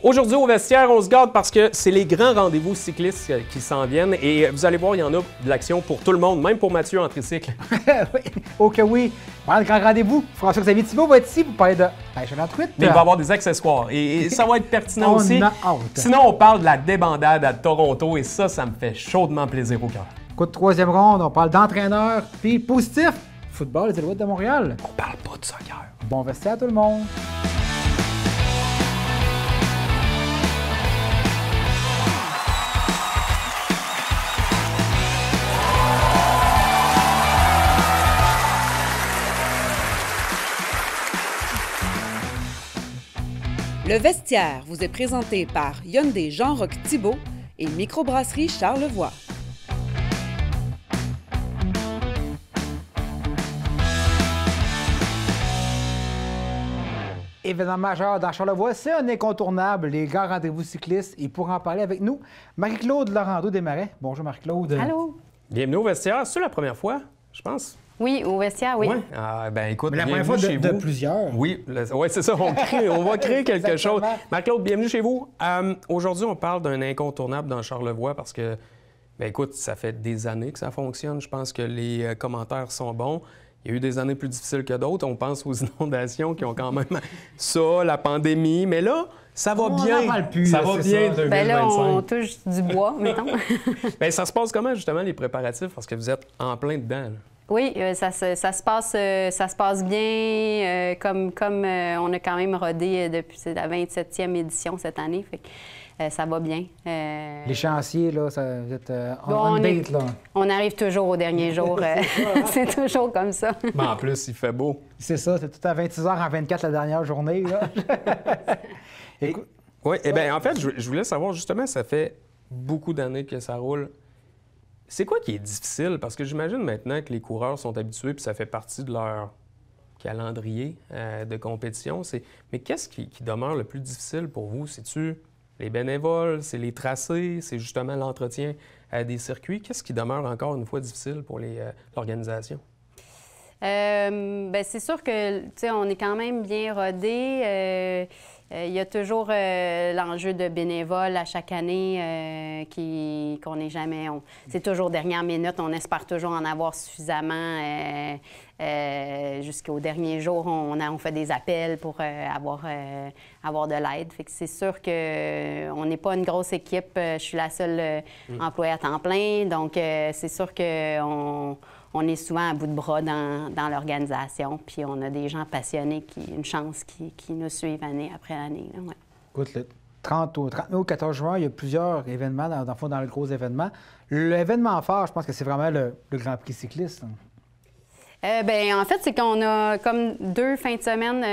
Aujourd'hui, au vestiaire, on se garde parce que c'est les grands rendez-vous cyclistes qui s'en viennent. Et vous allez voir, il y en a de l'action pour tout le monde, même pour Mathieu en tricycle. Oui, oh que oui. Pendant le grand rendez-vous, François-Xavier Thibault va être ici pour parler de pêche à la truite. Mais il va y avoir des accessoires et ça va être pertinent On aussi. a hâte. Sinon, on parle de la débandade à Toronto et ça me fait chaudement plaisir au cœur. Écoute, troisième ronde, on parle d'entraîneur, puis positif, football des Alouettes de Montréal. On parle pas de soccer. Bon vestiaire à tout le monde. Le vestiaire vous est présenté par Hyundai Jean-Roch Thibault et Microbrasserie Charlevoix. Événement majeur dans Charlevoix, c'est un incontournable, les grands rendez-vous cyclistes. Et pour en parler avec nous, Marie-Claude Laurando-Desmarais. Bonjour Marie-Claude. Allô? Bienvenue au vestiaire. C'est la première fois, je pense? Oui, au vestiaire, oui. Ouais. Ben écoute, Mais la bienvenue première fois chez de vous. plusieurs. Oui, ouais, c'est ça. On va créer quelque chose. Marc-Claude, bienvenue chez vous. Aujourd'hui, on parle d'un incontournable dans Charlevoix parce que, ben écoute, ça fait des années que ça fonctionne. Je pense que les commentaires sont bons. Il y a eu des années plus difficiles que d'autres. On pense aux inondations qui ont quand même ça, la pandémie. Mais là, ça va bien. On en parle plus, ça là, va c'est bien, ça. 2025. Ben là, on touche du bois, mettons. Ben, ça se passe comment, justement, les préparatifs? Parce que vous êtes en plein dedans, là. Oui, ça se passe bien. Comme on a quand même rodé depuis la 27e édition cette année. Fait que, ça va bien. Les chantiers, là, vous êtes Bon, on date, là. on arrive toujours au dernier jour. C'est toujours comme ça. Ben, en plus, il fait beau. C'est ça, c'est tout à 26h en 24 la dernière journée, là. Écoute, Oui, eh bien, en fait, je voulais savoir, justement, ça fait beaucoup d'années que ça roule. C'est quoi qui est difficile? Parce que j'imagine maintenant que les coureurs sont habitués, puis ça fait partie de leur calendrier de compétition. Mais qu'est-ce qui demeure le plus difficile pour vous? C'est-tu les bénévoles? C'est les tracés? C'est justement l'entretien des circuits? Qu'est-ce qui demeure encore une fois difficile pour l'organisation? Bien, c'est sûr que, tu sais, on est quand même bien rodé. Il y a toujours l'enjeu de bénévoles à chaque année qu'on n'est jamais... C'est toujours dernière minute. On espère toujours en avoir suffisamment. Jusqu'au dernier jour, on fait des appels pour avoir de l'aide. Fait que c'est sûr qu'on n'est pas une grosse équipe. Je suis la seule employée à temps plein. Donc, c'est sûr qu'on est souvent à bout de bras dans l'organisation. Puis on a des gens passionnés, une chance, qui nous suivent année après année. Là, ouais. écoute, le 30 mai au 14 juin, il y a plusieurs événements, dans le gros événement. L'événement phare, je pense que c'est vraiment le Grand Prix cycliste. Bien, en fait, c'est qu'on a comme 2 fins de semaine.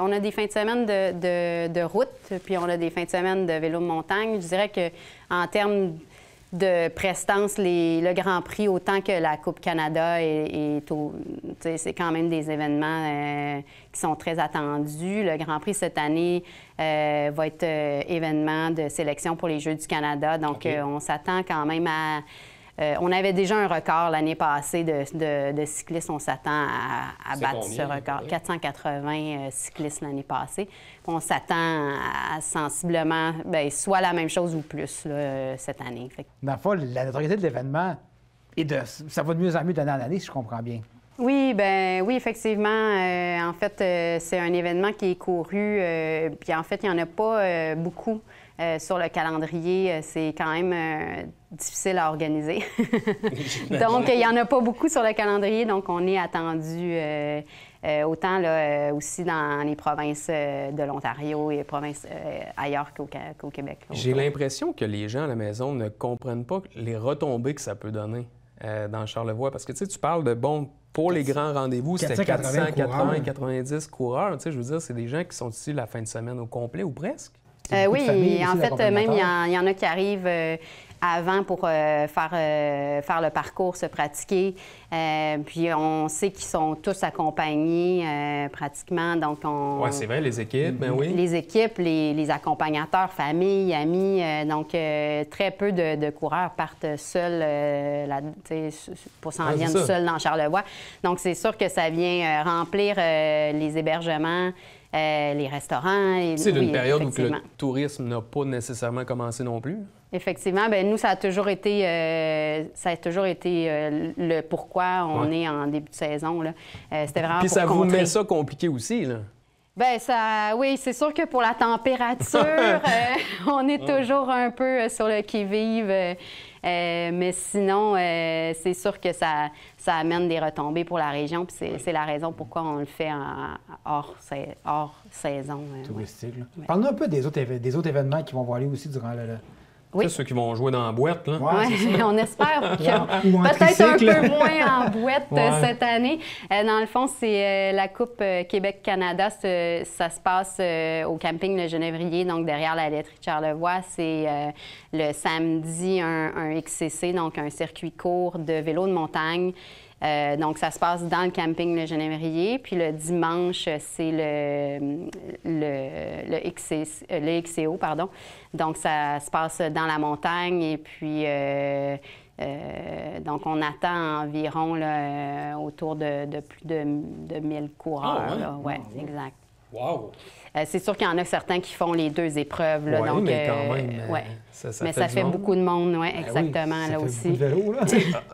On a des fins de semaine de route, puis on a des fins de semaine de vélo de montagne. Je dirais qu'en termes de prestance, le Grand Prix, autant que la Coupe Canada, c'est quand même des événements qui sont très attendus. Le Grand Prix, cette année, va être événement de sélection pour les Jeux du Canada. Donc, Okay. on s'attend quand même à... on avait déjà un record l'année passée de cyclistes. On s'attend à battre combien, ce record. oui? 480 cyclistes l'année passée. On s'attend à sensiblement, bien, soit la même chose ou plus là, cette année. Fait que... Dans le fond, la notoriété de l'événement, ça va de mieux en mieux d'année en année, si je comprends bien. Oui, oui, effectivement. En fait, c'est un événement qui est couru. Puis en fait, il n'y en a pas beaucoup sur le calendrier. C'est quand même difficile à organiser. Donc, il n'y en a pas beaucoup sur le calendrier. Donc, on est attendu autant là, aussi dans les provinces de l'Ontario et les provinces ailleurs qu'au Québec. Là, J'ai l'impression que les gens à la maison ne comprennent pas les retombées que ça peut donner dans Charlevoix. Parce que tu parles de, pour les grands rendez-vous, c'était 480, 90 coureurs. Tu sais, je veux dire, c'est des gens qui sont ici la fin de semaine au complet ou presque. Oui, familles en aussi, fait, même d'accompagnateurs. il y en a qui arrivent avant pour faire le parcours, se pratiquer. Puis on sait qu'ils sont tous accompagnés pratiquement. Donc Oui, c'est vrai, les équipes, ben oui. Les équipes, les accompagnateurs, famille, amis. Donc, très peu de coureurs partent seuls pour s'en viennent seuls dans Charlevoix. Donc, c'est sûr que ça vient remplir les hébergements. les restaurants. C'est d'une oui, période où le tourisme n'a pas nécessairement commencé non plus. Effectivement, bien, nous, ça a toujours été le pourquoi on est en début de saison. Là. C'était vraiment Puis pour ça vous contrer. met ça compliqué aussi, là? Bien, oui, c'est sûr que pour la température, on est toujours un peu sur le qui-vive. Mais sinon, c'est sûr que ça amène des retombées pour la région. Puis c'est la raison pourquoi on le fait hors saison. Touristique. Ouais. Parle-nous un peu des autres événements qui vont avoir lieu aussi durant le... Oui. C'est ceux qui vont jouer dans la boîte, là. Ouais, on espère peut-être un peu moins en boîte cette année. Dans le fond, c'est la Coupe Québec-Canada. Ça se passe au camping Le Genévrier, donc derrière la laiterie de Charlevoix. C'est le samedi un XCC, donc un circuit court de vélo de montagne. Donc, ça se passe dans le camping Le Genévrier. Puis le dimanche, c'est le XCO, pardon. Donc, ça se passe dans la montagne. Et puis, donc, on attend environ là, autour de plus de 1000 coureurs. Ah, ouais, exact. Wow! C'est sûr qu'il y en a certains qui font les 2 épreuves. Là, oui, donc, mais quand même, ça fait beaucoup de monde, oui, exactement, oui, là fait aussi. beaucoup de vélo, là.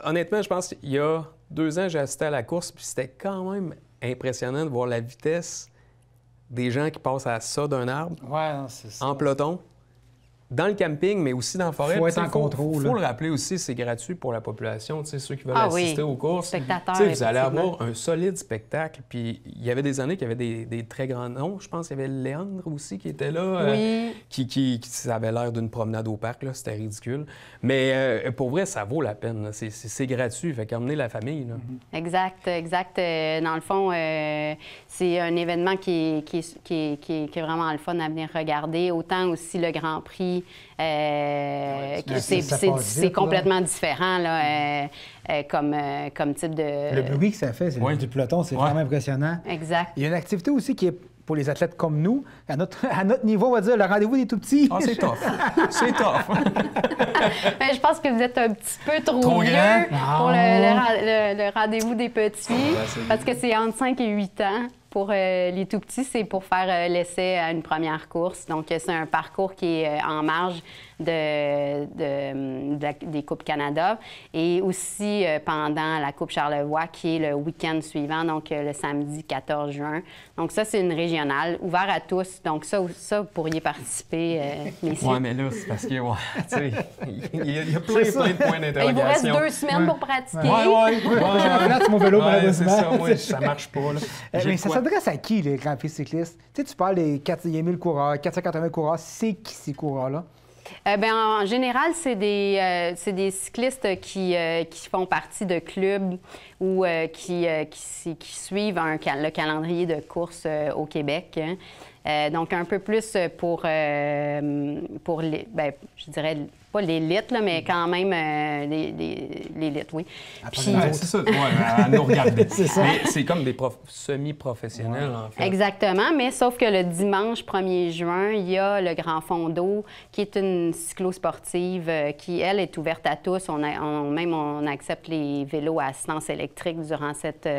Honnêtement, je pense qu'il y a 2 ans, j'ai assisté à la course, puis c'était quand même impressionnant de voir la vitesse des gens qui passent à ça d'un arbre c'est ça. en peloton. Dans le camping, mais aussi dans la forêt. Faut être en contrôle. Il faut le rappeler aussi, c'est gratuit pour la population, ceux qui veulent assister aux courses. Spectateurs, vous allez avoir un solide spectacle. Puis il y avait des années qu'il y avait des très grands noms. Je pense qu'il y avait Léandre aussi qui était là. Oui. Qui ça avait l'air d'une promenade au parc, là, c'était ridicule. Mais pour vrai, ça vaut la peine. Là. C'est gratuit, fait qu'emmener la famille. Là. Exact. Dans le fond, c'est un événement qui est vraiment le fun à venir regarder. Autant aussi le Grand Prix. C'est complètement différent là, comme type de... Le bruit que ça fait, c'est du peloton, c'est vraiment impressionnant. Exact. Il y a une activité aussi qui est pour les athlètes comme nous, à notre niveau, on va dire, le rendez-vous des tout-petits. Ah, c'est tough. C'est tough. Ben, je pense que vous êtes un petit peu trop vieux pour le rendez-vous des petits, parce que c'est entre 5 et 8 ans. Pour les tout-petits, c'est pour faire l'essai à une première course. Donc, c'est un parcours qui est en marge des Coupes Canada et aussi pendant la Coupe Charlevoix, qui est le week-end suivant, donc le samedi 14 juin. Donc, ça, c'est une régionale ouverte à tous. Donc, ça vous pourriez participer, messieurs. Oui, mais là, c'est parce que, il y a plein de points d'interrogation. Il vous reste 2 semaines pour pratiquer. Oui. J'ai mon vélo, malheureusement. C'est ça, ça marche pas. Là. Mais ça s'adresse à qui, les Grands Prix cyclistes? Tu parles des 400 coureurs, 480 coureurs. C'est qui ces coureurs-là? En général, c'est des cyclistes qui font partie de clubs ou qui suivent le calendrier de course au Québec. Donc, un peu plus pour les, je dirais, pas l'élite, là, mais quand même l'élite, oui. Puis, c'est ça, à nous regarder. C'est ça. Mais c'est comme des semi-professionnels, en fait. Exactement, mais sauf que le dimanche 1er juin, il y a le Grand Fond d'eau, qui est une cyclosportive qui, elle, est ouverte à tous. On accepte les vélos à assistance électrique durant cette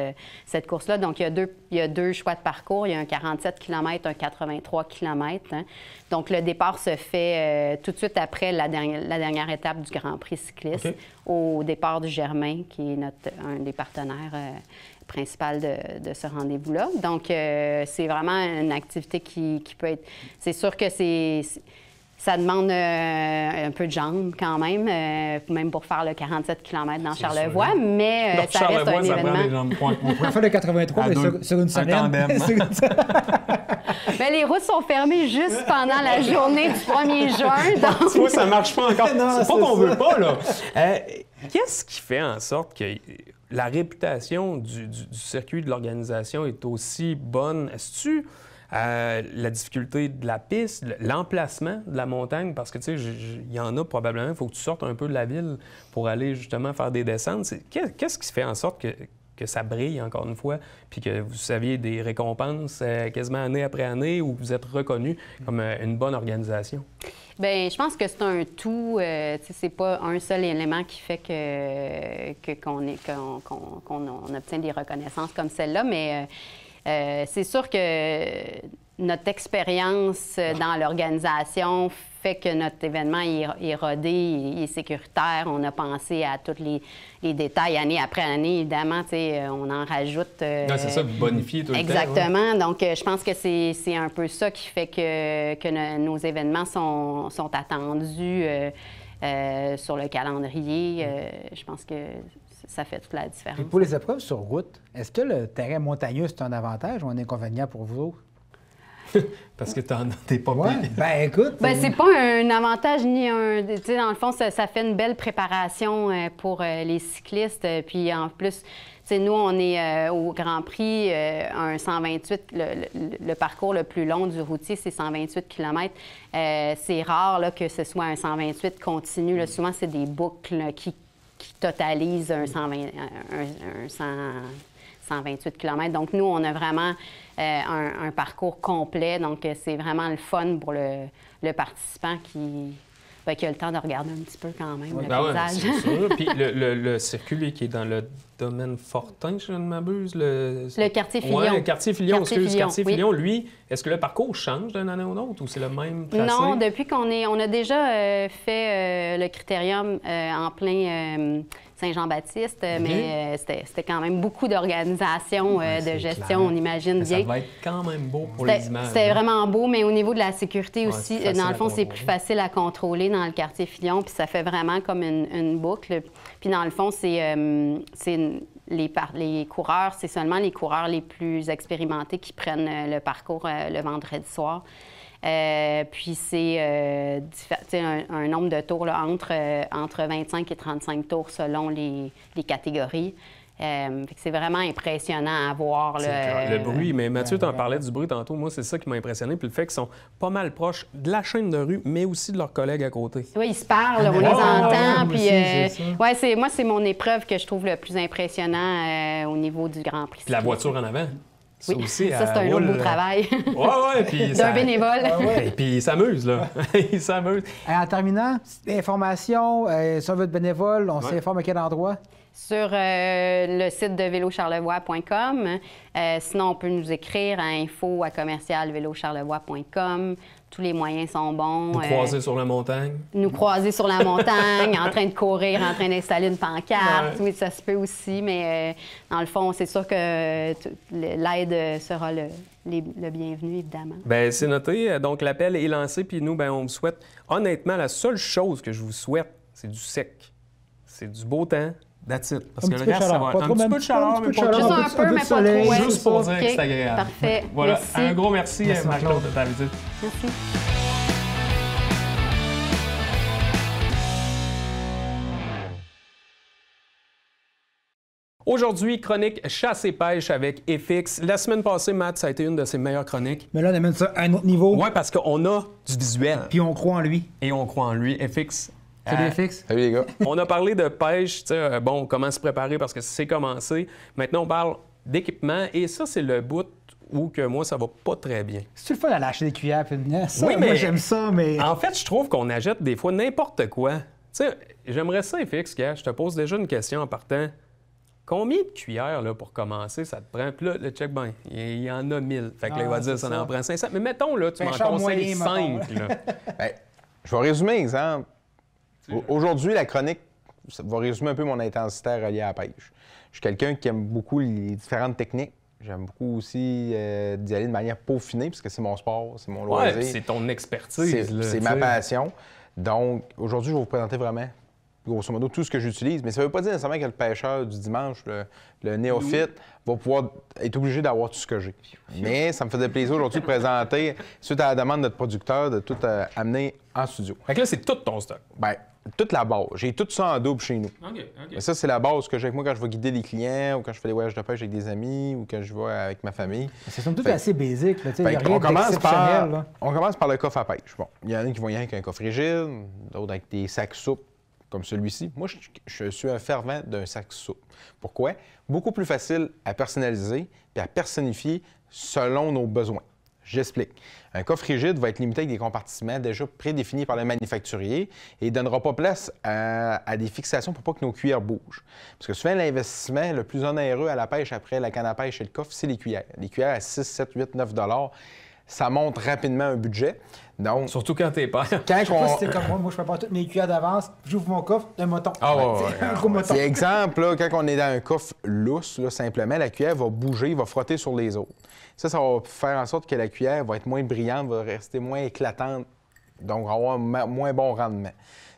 course-là. Donc, il y a deux choix de parcours. Il y a un 47 km, un 83 km. Hein. Donc, le départ se fait tout de suite après la dernière étape du Grand Prix cycliste, au départ du Germain, qui est un des partenaires principaux de ce rendez-vous-là. Donc, c'est vraiment une activité qui peut être... C'est sûr que ça demande un peu de jambes quand même pour faire le 47 km dans Charlevoix, sûr. Mais ça reste un événement. On pourrait faire le 83, mais sur une semaine. Bien, les routes sont fermées juste pendant la journée du 1er juin. Donc... Tu vois, ça marche pas encore. Non, c'est pas qu'on veut pas, là. Qu'est-ce qui fait en sorte que la réputation du circuit, de l'organisation est aussi bonne? Est-ce-tu la difficulté de la piste, l'emplacement de la montagne? Parce que, tu sais, il y en a probablement, il faut que tu sortes un peu de la ville pour aller justement faire des descentes. Qu'est-ce qui fait en sorte que ça brille, encore une fois, puis que vous saviez des récompenses quasiment année après année, ou que vous êtes reconnu comme une bonne organisation? Bien, je pense que c'est un tout. C'est pas un seul élément qui fait qu'on obtient des reconnaissances comme celle-là, mais c'est sûr que notre expérience dans l'organisation fait que notre événement est rodé, il est sécuritaire. On a pensé à tous les détails année après année, évidemment. On en rajoute. C'est ça, vous bonifiez tout le temps. Exactement. Donc, je pense que c'est un peu ça qui fait que nos événements sont attendus sur le calendrier. Je pense que ça fait toute la différence. Et pour les épreuves sur route, est-ce que le terrain montagneux, c'est un avantage ou un inconvénient pour vous autres? Parce que t'es pas Ouais, payé. ben écoute... C'est pas un avantage ni un... Tu sais, dans le fond, ça fait une belle préparation pour les cyclistes. Puis en plus, tu sais, nous, on est au Grand Prix, un 128, le parcours le plus long du routier, c'est 128 km. C'est rare là, que ce soit un 128 continu. Là. Souvent, c'est des boucles là, qui totalisent un 128 km. Donc, nous, on a vraiment un parcours complet. Donc, c'est vraiment le fun pour le participant qui a le temps de regarder un petit peu quand même le paysage. C'est sûr. Puis le circuit lui, qui est dans le domaine Fortin, si je ne m'abuse. Le quartier Filion. Oui, le quartier Filion, quartier oui. Filion, lui, est-ce que le parcours change d'une année à l'autre ou c'est le même tracé? Non, depuis on a déjà fait le critérium en plein Saint-Jean-Baptiste, mais c'était quand même beaucoup d'organisation, de gestion, clair. On imagine bien. Ça va être quand même beau pour les images. C'était vraiment beau, mais au niveau de la sécurité aussi, dans le fond, c'est plus facile à contrôler dans le quartier Filion, puis ça fait vraiment comme une boucle. Puis dans le fond, les coureurs, c'est seulement les coureurs les plus expérimentés qui prennent le parcours le vendredi soir. Puis c'est un nombre de tours là, entre 25 et 35 tours selon les catégories. C'est vraiment impressionnant à voir. Le bruit, mais Mathieu t'en parlait du bruit tantôt. Moi, c'est ça qui m'a impressionné. Puis le fait qu'ils sont pas mal proches de la chaîne de rue, mais aussi de leurs collègues à côté. Oui, ils se parlent, on les entend. Puis, moi, c'est mon épreuve que je trouve le plus impressionnant au niveau du Grand Prix. Puis la voiture en avant. Ça aussi, c'est un autre beau travail. Puis d'un bénévole. Et puis il s'amuse, là. Il s'amuse. En terminant, information sur votre bénévole, on s'informe à quel endroit? Sur le site de velocharlevoix.com. Sinon, on peut nous écrire à info@commercialvelocharlevoix.com. Tous les moyens sont bons. Nous croiser sur la montagne. Nous croiser sur la montagne, en train de courir, en train d'installer une pancarte. Oui, ça se peut aussi, mais dans le fond, c'est sûr que l'aide sera le bienvenu, évidemment. Bien, c'est noté. Donc, l'appel est lancé, puis nous, bien, on vous souhaite... Honnêtement, la seule chose que je vous souhaite, c'est du sec. C'est du beau temps. That's it. Parce que le reste, ça va être un petit peu de chaleur, mais pas trop. Juste un peu, mais pas trop. Juste pour dire que c'est agréable. Parfait. Voilà. Merci. Un gros merci Marc-Claude, de ta visite. Merci. Aujourd'hui, chronique chasse et pêche avec FX. La semaine passée, Matt, ça a été une de ses meilleures chroniques. Mais là, on amène ça à un autre niveau. Oui, parce qu'on a du visuel. Puis on croit en lui. Et on croit en lui. FX. Salut FX. Salut les gars. On a parlé de pêche, bon, comment se préparer parce que c'est commencé. Maintenant, on parle d'équipement et ça, c'est le bout où que moi, ça va pas très bien. C'est-tu le fun à lâcher des cuillères? Puis, ça, oui, mais moi, j'aime ça, mais... En fait, je trouve qu'on achète des fois n'importe quoi. Tu sais, j'aimerais ça, FX, gars. Je te pose déjà une question en partant. Combien de cuillères, là, pour commencer, ça te prend? Puis là, le check, ben, il y en a 1000. Fait que là, il va dire, ça en prend 500. Mais mettons, là, tu m'en conseilles 5, là. Ben, je vais résumer, exemple. Aujourd'hui, la chronique, ça va résumer un peu mon intensité reliée à la pêche. Je suis quelqu'un qui aime beaucoup les différentes techniques. J'aime beaucoup aussi d'y aller de manière peaufinée, parce que c'est mon sport, c'est mon loisir. Ouais, c'est ton expertise. C'est ma passion. Donc, aujourd'hui, je vais vous présenter vraiment, grosso modo, tout ce que j'utilise. Mais ça ne veut pas dire nécessairement que le pêcheur du dimanche, le néophyte, va pouvoir être obligé d'avoir tout ce que j'ai. Mais ça me faisait plaisir aujourd'hui de présenter, suite à la demande de notre producteur, de tout amener en studio. Fait que là, c'est tout ton stock. Bien, toute la base. J'ai tout ça en double chez nous. OK. Mais ça, c'est la base que j'ai avec moi quand je vais guider des clients ou quand je fais des voyages de pêche avec des amis ou quand je vais avec ma famille. C'est somme toute assez basique. Là, on commence par le coffre à pêche. Bon, il y en a qui vont y aller avec un coffre rigide, d'autres avec des sacs souples comme celui-ci. Moi, je suis un fervent d'un sac souple. Pourquoi? Beaucoup plus facile à personnaliser et à personnifier selon nos besoins. J'explique. Un coffre rigide va être limité avec des compartiments déjà prédéfinis par le manufacturier et ne donnera pas place à des fixations pour pas que nos cuillères bougent. Parce que souvent, l'investissement le plus onéreux à la pêche après la canne à pêche et le coffre, c'est les cuillères. Les cuillères à 6, 7, 8, 9 $, ça monte rapidement un budget. Donc, Surtout quand t'es père. Je sais pas si c'est comme moi je prépare toutes mes cuillères d'avance, j'ouvre mon coffre, un moton. Ah ouais, Un gros moton. c'est exemple, là, quand on est dans un coffre lousse, là, simplement, la cuillère va bouger, va frotter sur les autres. Ça va faire en sorte que la cuillère va être moins brillante, va rester moins éclatante, donc avoir un moins bon rendement.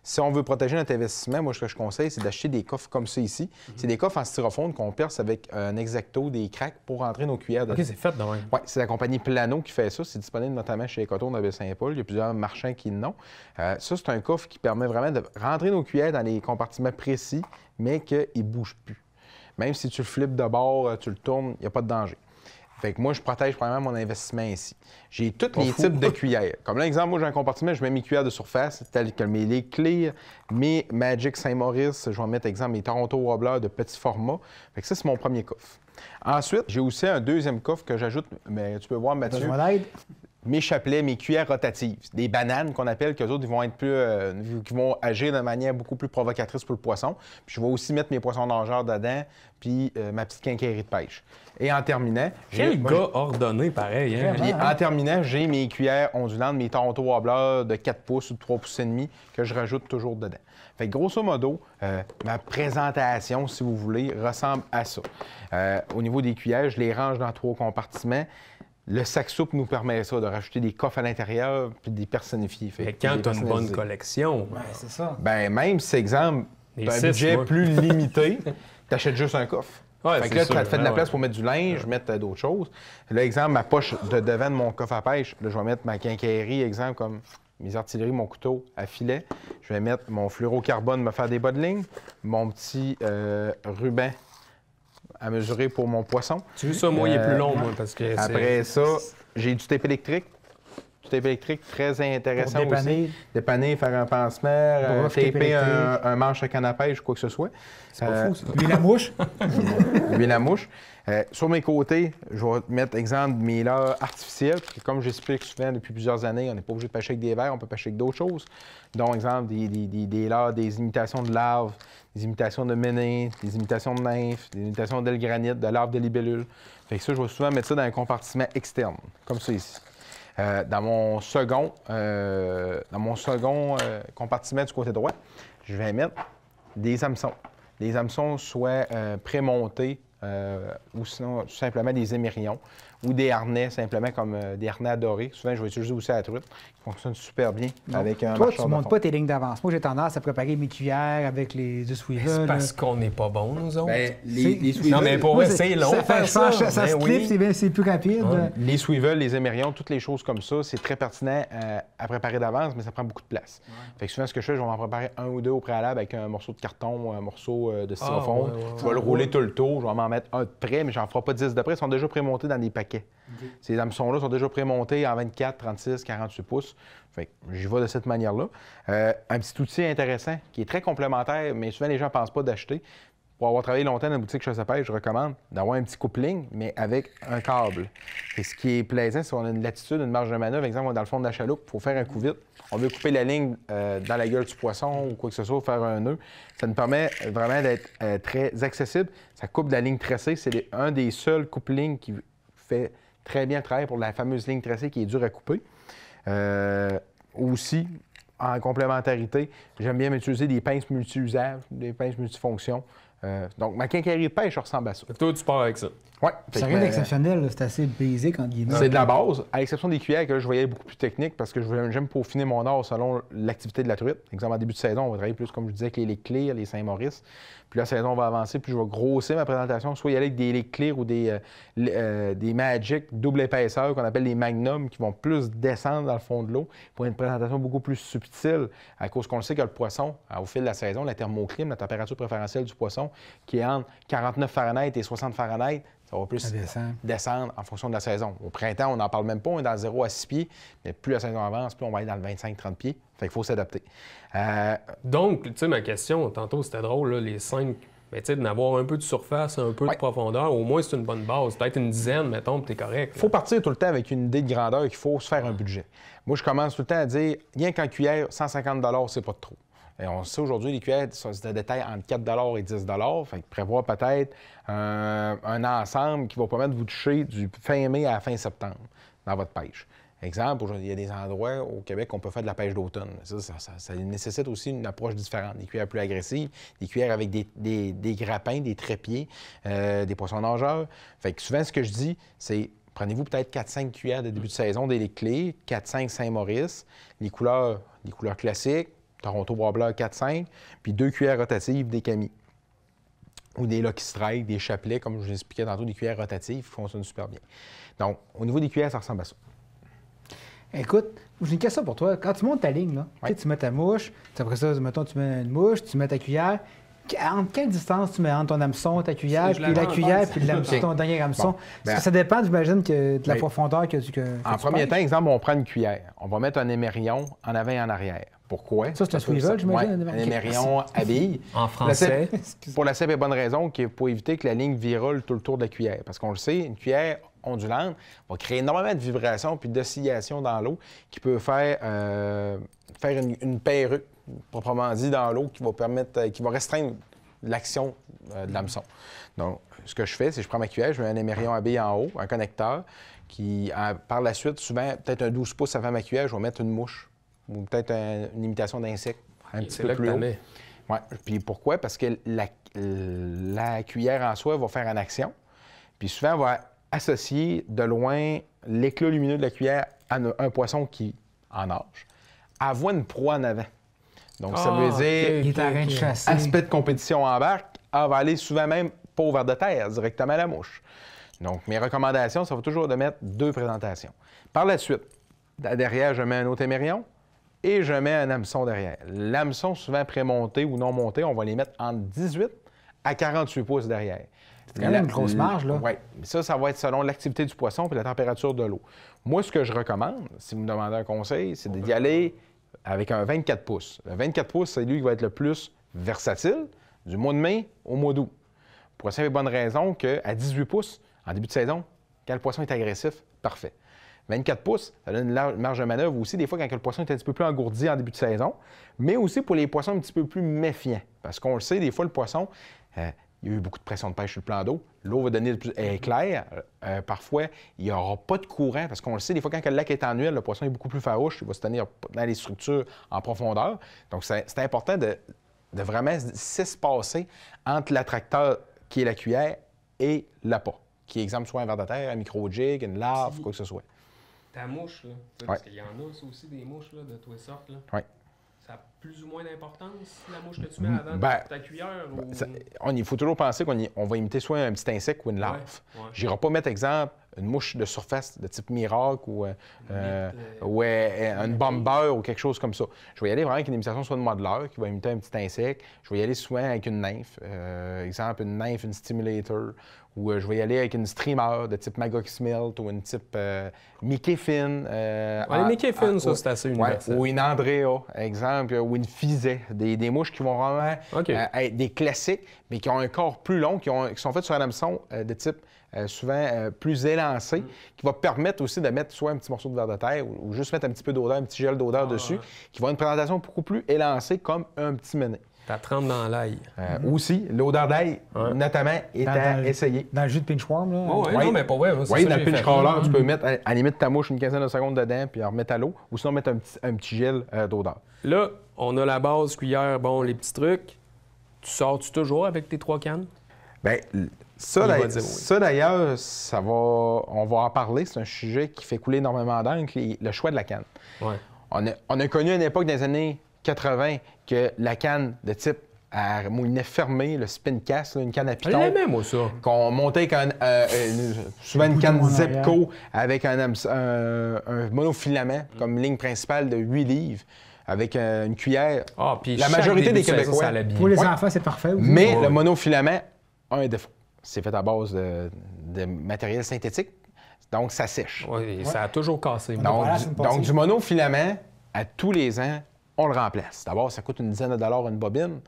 Si on veut protéger notre investissement, moi, ce que je conseille, c'est d'acheter des coffres comme ça ici. C'est des coffres en styrofoam qu'on perce avec un X-Acto, des craques pour rentrer nos cuillères dedans. OK, c'est fait de même. Oui, c'est la compagnie Plano qui fait ça. C'est disponible notamment chez Ecoton de Baie-Saint-Paul. Il y a plusieurs marchands qui l'ont. Ça, c'est un coffre qui permet vraiment de rentrer nos cuillères dans les compartiments précis, mais qu'ils ne bougent plus. Même si tu le flippes de bord, tu le tournes, il n'y a pas de danger. Fait que moi, je protège probablement mon investissement ici. J'ai tous les types de cuillères. Comme l'exemple, moi, j'ai un compartiment, je mets mes cuillères de surface, telles que mes Lake Clear, mes Magic Saint-Maurice, je vais mettre, exemple, mes Toronto Wobbler de petit format. Fait que ça, c'est mon premier coffre. Ensuite, j'ai aussi un deuxième coffre que j'ajoute, mais tu peux voir, Mathieu, Besoin d'aide? mes chapelets, mes cuillères rotatives, des bananes qu'on appelle, qu'eux autres, ils vont être plus, qui vont agir de manière beaucoup plus provocatrice pour le poisson. Puis je vais aussi mettre mes poissons nageurs dedans, puis ma petite quincaillerie de pêche. Et en terminant... Quel gars ordonné, pareil. Hein? Puis en terminant, j'ai mes cuillères ondulantes, mes Toronto Wobbler de 4 pouces ou de 3 pouces et demi que je rajoute toujours dedans. Fait que grosso modo, ma présentation, si vous voulez, ressemble à ça. Au niveau des cuillères, je les range dans 3 compartiments. Le sac soupe nous permet ça, de rajouter des coffres à l'intérieur puis des personnifiés. Mais quand tu as une bonne collection, Ouais, c'est ça. ben même si, exemple, Les tu as un 6, budget moi. plus limité, tu achètes juste un coffre. Ouais, fait que c'est là, sûr. tu te fais de la Ouais, place ouais. pour mettre du linge, mettre d'autres choses. Là, exemple, ma poche de devant de mon coffre à pêche, là, je vais mettre ma quincaillerie, exemple, comme mes artilleries, mon couteau à filet. Je vais mettre mon fluorocarbone, me faire des bas de ligne, mon petit ruban à mesurer pour mon poisson. Tu veux ça, moi, il est plus long, moi, parce que Après ça, j'ai du tape électrique. Du tape électrique très intéressant Pour dépanner. aussi. Dépanner, faire un pansement, Broche, tape taper électrique. un manche à canne à pêche, quoi que ce soit. c'est pas fou, ça. Lui, la mouche. Huile à mouche. Sur mes côtés, je vais mettre exemple mes leurres artificiels, parce que comme j'explique souvent depuis plusieurs années, on n'est pas obligé de pêcher avec des vers, on peut pêcher avec d'autres choses. Donc, exemple, des leurres, des imitations de larves, des imitations de ménés, des imitations de nymphes, des imitations d'ailes granite, de larves de libellules. Fait que ça, je vais souvent mettre ça dans un compartiment externe, comme ça ici. Dans mon second compartiment du côté droit, je vais mettre des hameçons. Les hameçons soient prémontés ou sinon tout simplement des émerions ou des harnais simplement comme des harnais adorés. Souvent, je vais utiliser aussi à la truite. Ils fonctionnent super bien avec un Toi, marcheur tu de montes fond. pas tes lignes d'avance. Moi, j'ai tendance à préparer mes cuillères avec les du swivel. C'est là. parce qu'on n'est pas bons, nous autres. Ben, C'est- Non, mais pour Moi, vrai, c'est long ça, faire je pense ça. que ça Ben se oui. clip, c'est plus rapide. Ouais. Les swivels, les émerions, toutes les choses comme ça, c'est très pertinent à préparer d'avance, mais ça prend beaucoup de place. Fait que souvent, ce que je fais, je vais m'en préparer un ou deux au préalable avec un morceau de carton ou un morceau de styrofoam. ouais, ouais, Je vais le rouler tout le tour, je vais m'en mettre un de près, mais j'en ferai pas 10 de près. Ils sont déjà prémontés dans des paquets. Ces hameçons-là sont déjà prémontés en 24, 36, 48 pouces. Fait que j'y vais de cette manière-là. Un petit outil intéressant qui est très complémentaire, mais souvent les gens ne pensent pas d'acheter. Pour avoir travaillé longtemps dans la boutique chasse à pêche, je recommande d'avoir un petit coupe-ligne, mais avec un câble. Et ce qui est plaisant, c'est qu'on a une latitude, une marge de manœuvre. Exemple, on est dans le fond de la chaloupe, il faut faire un coup vite. On veut couper la ligne dans la gueule du poisson ou quoi que ce soit, faire un nœud. Ça nous permet vraiment d'être très accessible. Ça coupe de la ligne tracée. C'est un des seuls coupe-lignes qui fait très bien le travail pour la fameuse ligne tracée qui est dure à couper. Aussi, en complémentarité, j'aime bien utiliser des pinces multi-usages, des pinces multifonctions. Donc, ma quincaillerie de pêche ressemble à ça. Fait que toi, tu pars avec ça. Ouais. C'est rien d'exceptionnel, là. C'est assez basique, entre guillemets. C'est de la base, à l'exception des cuillères que là, je voyais beaucoup plus technique parce que j'aime peaufiner mon art selon l'activité de la truite. Exemple, en début de saison, on va travailler plus, comme je disais, avec les Lake Clear, les Saint-Maurice. Puis la saison va avancer, puis je vais grossir ma présentation, soit y aller avec des Lake Clear ou des Magic double épaisseur qu'on appelle les Magnum qui vont plus descendre dans le fond de l'eau pour une présentation beaucoup plus subtile à cause qu'on le sait que le poisson, au fil de la saison, la thermoclim, la température préférentielle du poisson, qui est entre 49 Fahrenheit et 60 Fahrenheit, ça va plus Ça descend. descendre en fonction de la saison. Au printemps, on n'en parle même pas, on est dans 0 à 6 pieds, mais plus la saison avance, plus on va être dans le 25-30 pieds. Fait qu'il faut s'adapter. Donc, tu sais, ma question, tantôt, c'était drôle, là, les 5 Mais tu sais, d'avoir un peu de surface, un peu de profondeur, au moins c'est une bonne base. Peut-être une dizaine, mettons, puis t'es correct. Il faut partir tout le temps avec une idée de grandeur qu'il faut se faire un budget. Moi, je commence tout le temps à dire, rien qu'en cuillère, 150 $, c'est pas de trop. Et on sait aujourd'hui, les cuillères, ça se détaille entre 4 et 10 $. Fait que prévoir peut-être un ensemble qui va permettre de vous toucher du fin mai à la fin septembre dans votre pêche. Exemple, il y a des endroits au Québec où on peut faire de la pêche d'automne. Ça nécessite aussi une approche différente. Des cuillères plus agressives, des cuillères avec des grappins, des trépieds, des poissons nageurs. Fait que souvent, ce que je dis, c'est prenez-vous peut-être 4-5 cuillères de début de saison, des clés, 4-5 Saint-Maurice, les couleurs classiques, Toronto Warbler 4-5, puis 2 cuillères rotatives des Camis. Ou des Lucky Strike, des chapelets, comme je vous expliquais tantôt, des cuillères rotatives qui fonctionnent super bien. Donc, au niveau des cuillères, ça ressemble à ça. Écoute, j'ai une question pour toi. Quand tu montes ta ligne, là, tu mets ta mouche, après ça, mettons, tu mets une mouche, tu mets ta cuillère. Entre quelle distance tu mets entre ton hameçon, ta cuillère, puis la cuillère, puis ton dernier hameçon? Bon, Parce que ça dépend, j'imagine, de la profondeur que tu En premier temps, exemple, on prend une cuillère. On va mettre un émerion en avant et en arrière. Pourquoi? Ça, c'est un swivel, j'imagine? Un émerion à billes. En français. Pour la simple et bonne raison pour éviter que la ligne virole tout le tour de la cuillère. Parce qu'on le sait, une cuillère ondulante va créer énormément de vibrations puis d'oscillations dans l'eau qui peut faire une perruque, proprement dit, dans l'eau qui va restreindre l'action de l'hameçon. Donc, ce que je fais, c'est que je prends ma cuillère, je mets un émerion à billes en haut, un connecteur, qui, par la suite, souvent, peut-être un 12 pouces avant ma cuillère, je vais mettre une mouche ou peut-être une imitation d'insecte un petit peu plus haut. Ouais. Puis pourquoi? Parce que la cuillère en soi va faire en action, puis souvent, on va associer de loin l'éclat lumineux de la cuillère à un poisson qui en nage. Elle voit une proie en avant. Donc, ça veut dire il est en train de chasser. Aspect de compétition en barque, elle va aller souvent même pas au ver de terre, directement à la mouche. Donc, mes recommandations, ça va toujours de mettre 2 présentations. Par la suite, derrière, je mets un autre émerion et je mets un hameçon derrière. L'hameçon, souvent prémonté ou non monté, on va les mettre entre 18 à 48 pouces derrière. C'est quand même une grosse marge, là. Oui. Ça va être selon l'activité du poisson et la température de l'eau. Moi, ce que je recommande, si vous me demandez un conseil, c'est d'y aller avec un 24 pouces. Le 24 pouces, c'est lui qui va être le plus versatile, du mois de mai au mois d'août. Pour la simple et bonne raison qu'à 18 pouces, en début de saison, quand le poisson est agressif, parfait. 24 pouces, ça donne une marge de manœuvre aussi, des fois, quand le poisson est un petit peu plus engourdi en début de saison, mais aussi pour les poissons un petit peu plus méfiants. Parce qu'on le sait, des fois, le poisson, il y a eu beaucoup de pression de pêche sur le plan d'eau. L'eau va donner est claire. Parfois, il n'y aura pas de courant, parce qu'on le sait, des fois, quand le lac est en huile, le poisson est beaucoup plus farouche, il va se tenir dans les structures en profondeur. Donc, c'est important de vraiment s'espacer entre l'attracteur, qui est la cuillère, et l'appât, qui est, exemple, soit un ver de terre, un micro-jig, une larve, quoi que ce soit. Ta mouche, là, parce qu'il y en a ça aussi des mouches là, de toutes sortes. Là. Oui. Ça a plus ou moins d'importance, la mouche que tu mets avant ta cuillère? Ou... Il faut toujours penser qu'on va imiter soit un petit insecte ou une larve. Je n'irai pas mettre, exemple, une mouche de surface de type miracle ou une bomber ou quelque chose comme ça. Je vais y aller vraiment avec une imitation soit de modeleur qui va imiter un petit insecte. Je vais y aller souvent avec une nymphe. Exemple, une nymphe, une stimulator. Ou je vais y aller avec une streamer de type Magog Smelt ou une type Mickey Fin. Les Mickey Fin, ça, c'est assez universel. Ou une Andrea, exemple, ou une Fizet. Des mouches qui vont vraiment être des classiques, mais qui ont un corps plus long, qui sont faites sur un hameçon de type souvent plus élancé, qui va permettre aussi de mettre soit un petit morceau de ver de terre ou juste mettre un petit peu d'odeur, un petit gel d'odeur dessus, qui va avoir une présentation beaucoup plus élancée comme un petit menet. Ça trempe dans l'ail. Aussi, l'odeur d'ail, notamment, est à essayer. Dans le jus de pinchworm, là? Oui, non, mais pas vrai. Oui, dans le pinch crawler, tu peux mettre, à la limite, ta mouche une quinzaine de secondes dedans, puis en remettre à l'eau, ou sinon mettre un petit gel d'odeur. Là, on a la base, cuillère, bon, les petits trucs. Tu sors-tu toujours avec tes 3 cannes? Bien, ça d'ailleurs, on va en parler. C'est un sujet qui fait couler énormément d'encre, le choix de la canne. Ouais. On a connu une époque dans les années 80 que la canne de type à moulinet fermé, le spin cast, une canne à piton. Je l'aimais, moi, ça. Qu'on montait avec souvent une canne Zepco avec un monofilament comme ligne principale de 8 livres. Avec une cuillère. Puis la majorité des Québécois. Ça pour les enfants, c'est parfait aussi. Mais le monofilament a un défaut. C'est fait à base de matériel synthétique, donc ça sèche. Oui, ça a toujours cassé. Donc du monofilament, à tous les ans, on le remplace. D'abord, ça coûte une dizaine de dollars une bobine.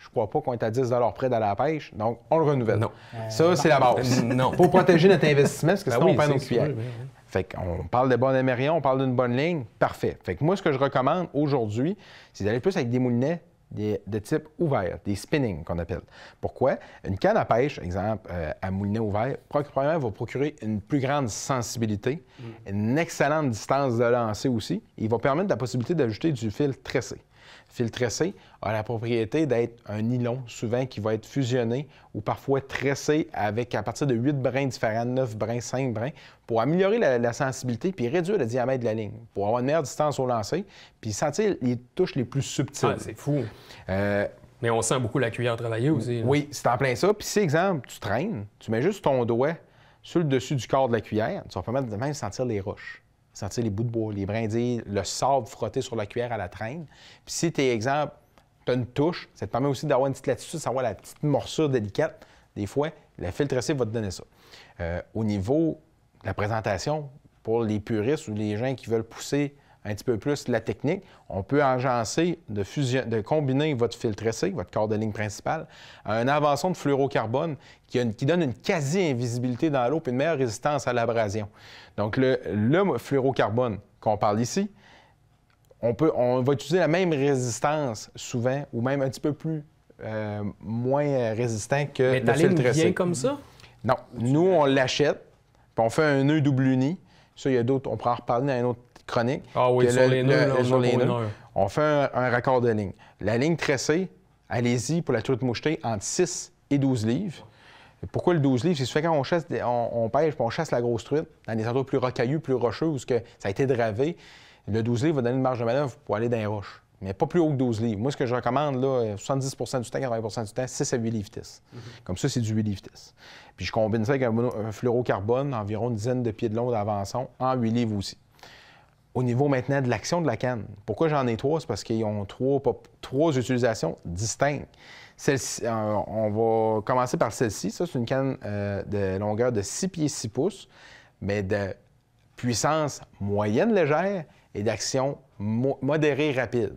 Je ne crois pas qu'on est à 10 près d'aller à la pêche, donc on le renouvelle. Non. Ça, c'est la base. Non. Pour protéger notre investissement, parce que sinon, oui, on perd nos c'est cuillères. sûr, oui. Fait qu'on parle de bon émerion, on parle d'une bonne ligne, parfait. Fait que moi, ce que je recommande aujourd'hui, c'est d'aller plus avec des moulinets de type ouvert, des spinning qu'on appelle. Pourquoi? Une canne à pêche, exemple, à moulinet ouvert, premièrement, va procurer une plus grande sensibilité, une excellente distance de lancer aussi. Il va permettre la possibilité d'ajouter du fil tressé. Le fil tressé a la propriété d'être un nylon, souvent qui va être fusionné ou parfois tressé avec à partir de 8 brins différents, 9 brins, 5 brins, pour améliorer la sensibilité puis réduire le diamètre de la ligne, pour avoir une meilleure distance au lancer puis sentir les touches les plus subtiles. Ah, c'est fou. Mais on sent beaucoup la cuillère travailler aussi. Là. Oui, c'est en plein ça. Puis si, exemple, tu traînes, tu mets juste ton doigt sur le dessus du corps de la cuillère, tu vas permettre de même sentir les roches, sentir les bouts de bois, les brindilles, le sable frotté sur la cuillère à la traîne. Puis si, tu exemple, tu as une touche, ça te permet aussi d'avoir une petite latitude, savoir la petite morsure délicate. Des fois, le fil tressé va te donner ça. Au niveau de la présentation, pour les puristes ou les gens qui veulent pousser un petit peu plus la technique, on peut agencer de combiner votre fil tressé, votre corps de ligne principale, à un avançon de fluorocarbone qui donne une quasi-invisibilité dans l'eau et une meilleure résistance à l'abrasion. Donc, le fluorocarbone qu'on parle ici, on va utiliser la même résistance souvent, ou même un petit peu plus moins résistant que mais le fil tressé. Vient comme ça? Non. Nous, on l'achète, puis on fait un nœud double uni. Ça, il y a d'autres, on pourra en reparler dans une autre chronique. Ah oui, sur les nœuds, sur les nœuds. On fait un raccord de ligne. La ligne tressée, allez-y pour la truite mouchetée entre 6 et 12 livres. Pourquoi le 12 livres? C'est souvent quand on pêche puis on chasse la grosse truite dans des endroits plus rocailleux, plus rocheux, où ça a été dravé. Le 12 livres va donner une marge de manœuvre pour aller dans les roches. Mais pas plus haut que 12 livres. Moi, ce que je recommande, là, 70 du temps, 80 du temps, 6 à 8 livres vitesse. Comme ça, c'est du 8 livres vitesse. Puis je combine ça avec un fluorocarbone, environ une dizaine de pieds de long d'avançon, en 8 livres aussi. Au niveau maintenant de l'action de la canne, pourquoi j'en ai 3? C'est parce qu'ils ont trois utilisations distinctes. Celle-ci, on va commencer par celle-ci. Ça, c'est une canne de longueur de 6 pieds 6 pouces, mais de puissance moyenne légère et d'action modérée rapide.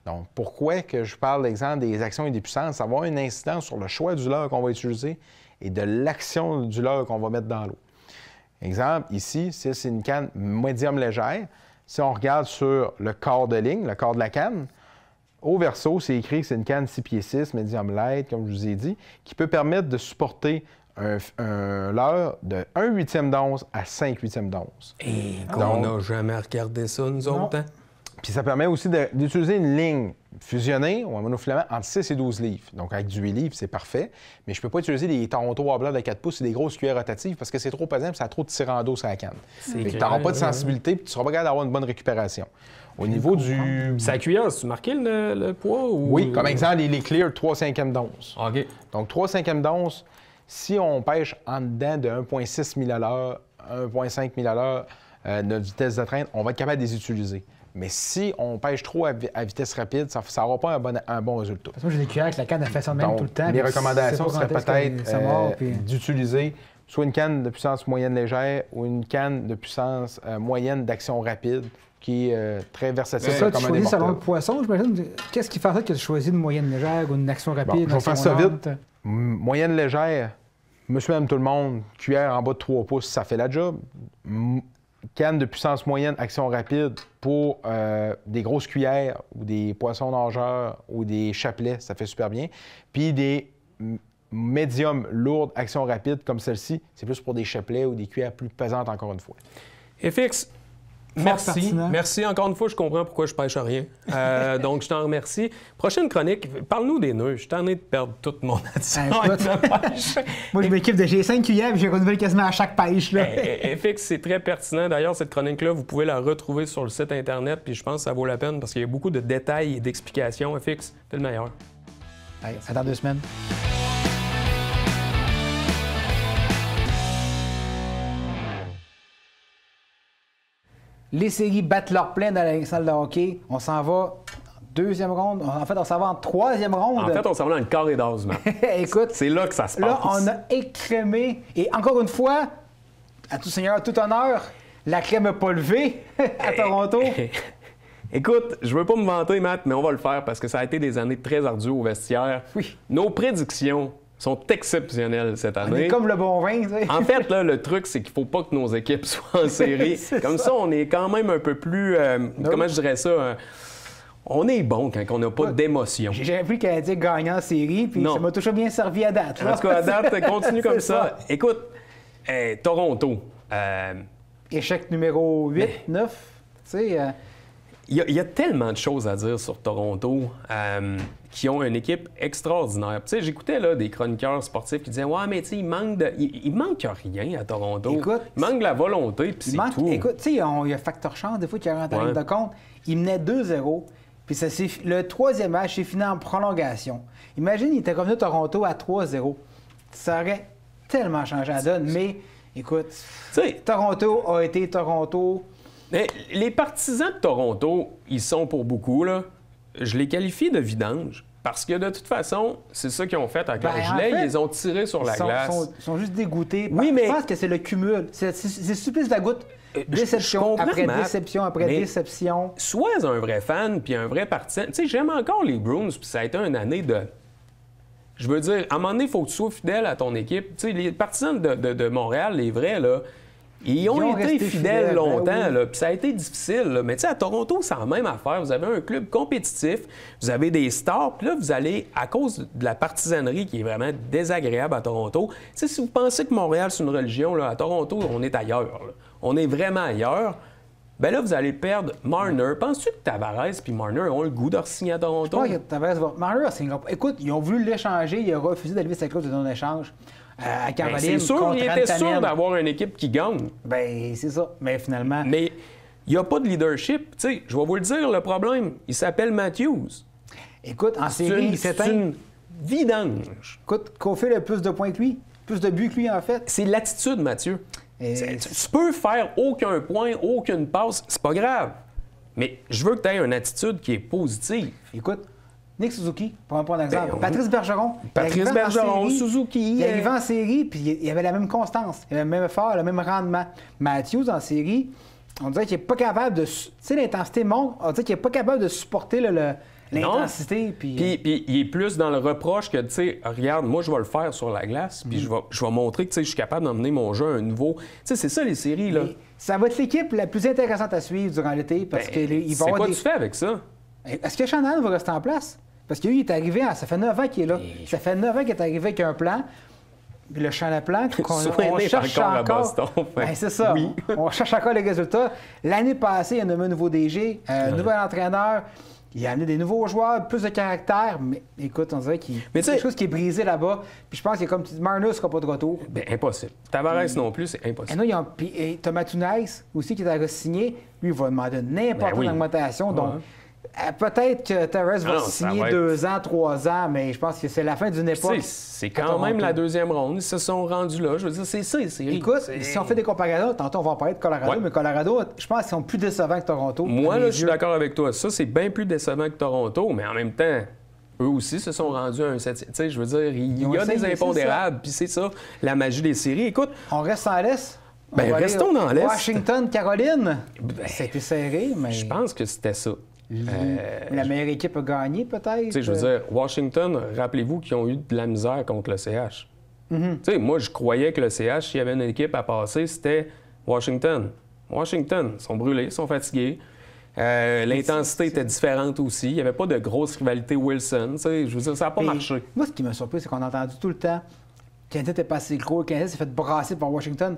Donc, pourquoi que je parle d'exemple des actions et des puissances? Ça va avoir une incidence sur le choix du leurre qu'on va utiliser et de l'action du leurre qu'on va mettre dans l'eau. Exemple, ici, c'est une canne médium légère. Si on regarde sur le corps de ligne, le corps de la canne, au verso, c'est écrit que c'est une canne 6 pieds 6, médium light, comme je vous ai dit, qui peut permettre de supporter un leurre de 1/8 d'once à 5/8 d'once. Et qu'on n'a jamais regardé ça, nous autres, hein? Puis ça permet aussi d'utiliser une ligne fusionnée ou un monofilament entre 6 et 12 livres. Donc, avec du 8 livres, c'est parfait. Mais je ne peux pas utiliser des Toronto à blanc de 4 pouces et des grosses cuillères rotatives parce que c'est trop pesant et ça a trop de tirant d'eau sur la canne. Tu n'auras pas de sensibilité et tu ne seras pas capable d'avoir une bonne récupération. Au niveau du... Sa cuillère, as-tu marqué le poids? Ou... Oui, comme exemple, les Clear 3/5 d'once. OK. Donc, 3/5 d'once, si on pêche en dedans de 1,6 000 à l'heure, 1,5 000 à l'heure, notre vitesse de traîne, on va être capable de les utiliser. Mais si on pêche trop à vitesse rapide, ça n'aura pas un bon résultat. Parce que moi, j'ai des cuillères avec la canne, elle fait ça même tout le temps. Les recommandations seraient peut-être d'utiliser soit une canne de puissance moyenne légère ou une canne de puissance moyenne d'action rapide qui est très versatile. C'est ça, tu choisis selon le poisson, j'imagine. Qu'est-ce qui fait ça que tu choisis une moyenne légère ou une action rapide? Bon, je vais faire ça vite. Moyenne légère, monsieur, madame, tout le monde, cuillère en bas de 3 pouces, ça fait la job. Canne de puissance moyenne, action rapide pour des grosses cuillères ou des poissons nageurs ou des chapelets, ça fait super bien. Puis des médiums lourdes, action rapide comme celle-ci, c'est plus pour des chapelets ou des cuillères plus pesantes encore une fois. FX, merci. Merci encore une fois, je comprends pourquoi je pêche à rien. Donc, je t'en remercie. Prochaine chronique, parle-nous des nœuds. Je t'en ai de perdre toute mon attention avec la pêche. Moi, je m'équipe de... J'ai 5 cuillères et je renouvelle quasiment à chaque pêche. Là. FX, c'est très pertinent. D'ailleurs, cette chronique-là, vous pouvez la retrouver sur le site Internet, puis je pense que ça vaut la peine parce qu'il y a beaucoup de détails et d'explications. FX, t'es le meilleur. Allez, à dans 2 semaines. Les séries battent leur plein dans la salle de hockey. On s'en va deuxième ronde. En fait, on s'en va en troisième ronde. En fait, on s'en va dans le carré d'asement. Écoute, c'est là que ça se passe. Là, on a écrémé. Et encore une fois, à tout seigneur, tout honneur, la crème n'a pas levé à Toronto. Écoute, je veux pas me vanter, Matt, mais on va le faire parce que ça a été des années très ardues au vestiaire. Oui. Nos prédictions sont exceptionnelles cette année. On est comme le bon vin, tu sais. En fait, là, le truc, c'est qu'il faut pas que nos équipes soient en série. Comme ça, on est quand même un peu plus... comment je dirais ça? On est bon quand on n'a pas d'émotion. J'ai jamais vu le Canadien gagner en série, puis ça m'a toujours bien servi à date. En tout cas, à date, continue comme ça. Écoute, Toronto... Échec numéro 8, 9, tu sais... Il y a tellement de choses à dire sur Toronto qui ont une équipe extraordinaire. Tu sais, j'écoutais là, des chroniqueurs sportifs qui disaient « Ouais, mais tu sais, il manque rien à Toronto. Écoute, il manque de la volonté, puis c'est tout. » Écoute, tu sais, il y a facteur chance, des fois, qui rentre en ligne de compte. Il menait 2-0, puis le troisième match s'est fini en prolongation. Imagine, il était revenu à Toronto à 3-0. Ça aurait tellement changé la donne, mais écoute, Toronto a été Toronto... Mais les partisans de Toronto, ils sont pour beaucoup, là. Je les qualifie de vidange. Parce que de toute façon, c'est ça qu'ils ont fait avec leur gilet. Ils les ont tirés sur la glace. Ils sont juste dégoûtés. Oui, mais... Je pense que c'est le cumul. C'est supplice de la goutte. Déception après déception après déception. Sois un vrai fan puis un vrai partisan. Tu sais, j'aime encore les Bruins, puis ça a été une année de... Je veux dire, à un moment donné, il faut que tu sois fidèle à ton équipe. Tu sais, les partisans de Montréal, les vrais, là... Ils ont été fidèles longtemps, puis ça a été difficile. Là. Mais tu sais, à Toronto, c'est la même affaire. Vous avez un club compétitif, vous avez des stars, puis là, vous allez, à cause de la partisanerie qui est vraiment désagréable à Toronto, tu sais, si vous pensez que Montréal, c'est une religion, là, à Toronto, on est ailleurs. Là. On est vraiment ailleurs. Bien là, vous allez perdre Marner. Penses-tu que Tavares et Marner ont le goût de re-signer à Toronto? Je pense que Tavares va... Marner, écoute, ils ont voulu l'échanger, il a refusé d'aller sa clause de non-échange. À Caroline, c'est sûr, il était sûr d'avoir une équipe qui gagne. Ben c'est ça. Mais finalement... Mais il n'y a pas de leadership. Tu sais, je vais vous le dire, le problème, il s'appelle Matthews. Écoute, en série, il s'éteint. C'est une vidange. Écoute, Caufield a plus de points que lui, plus de buts que lui, en fait. C'est l'attitude, Mathieu. Tu peux faire aucun point, aucune passe, c'est pas grave. Mais je veux que tu aies une attitude qui est positive. Écoute, Nick Suzuki, pour un point d'exemple. Patrice Bergeron. Suzuki. Il arrivait en série, puis il avait la même constance. Il avait le même effort, le même rendement. Matthews, en série, on dirait qu'il n'est pas capable de... Tu sais, l'intensité monte. On dirait qu'il n'est pas capable de supporter l'intensité. Puis il est plus dans le reproche que, tu sais, regarde, moi, je vais le faire sur la glace, puis je vais montrer que, tu sais, je suis capable d'emmener mon jeu à un niveau... Tu sais, c'est ça, les séries, là. Mais ça va être l'équipe la plus intéressante à suivre durant l'été, parce qu'il va y avoir tu fais avec ça? Est-ce que Shanahan va rester en place? Parce qu'il est arrivé, ça fait 9 ans qu'il est là. Ça fait 9 ans qu'il est arrivé avec un plan. Le champ de plan, on cherche encore. À Boston, ben, c'est ça. Oui. On cherche encore les résultats. L'année passée, il a nommé un nouveau DG, un nouvel entraîneur. Il a amené des nouveaux joueurs, plus de caractère. Mais écoute, on dirait qu'il y a quelque chose qui est brisé là-bas. Puis je pense que comme tu dis, Marner ne sera pas de retour. Bien, impossible. Tavares non plus, c'est impossible. Et Thomas Tunais aussi, qui est signé, lui, il va demander n'importe quelle augmentation. Donc, peut-être que Tavares va signer 2 ans, 3 ans, mais je pense que c'est la fin d'une époque. C'est quand même la deuxième ronde. Ils se sont rendus là. Je veux dire, c'est ça, les séries. Écoute, si on fait des comparaisons, tantôt on va en parler de Colorado, mais Colorado, je pense qu'ils sont plus décevants que Toronto. Moi, là, je suis d'accord avec toi. Ça, c'est bien plus décevant que Toronto, mais en même temps, eux aussi se sont rendus à un 7e. Tu sais, je veux dire, il y a des impondérables, puis c'est ça, la magie des séries. Écoute... On reste en l'Est? Ben, restons dans l'Est. Washington, Caroline? C'était serré, mais... Je pense que c'était ça. La meilleure équipe a gagné, peut-être? Tu sais, je veux dire, Washington, rappelez-vous qu'ils ont eu de la misère contre le CH. Tu sais, moi, je croyais que le CH, s'il y avait une équipe à passer, c'était Washington. Washington, ils sont brûlés, ils sont fatigués. L'intensité était différente aussi. Il n'y avait pas de grosse rivalité Wilson. Tu sais, je veux dire, ça n'a pas marché. Moi, ce qui m'a surpris, c'est qu'on a entendu tout le temps que le Canadien était pas assez gros. Le Canadien s'est fait brasser par Washington.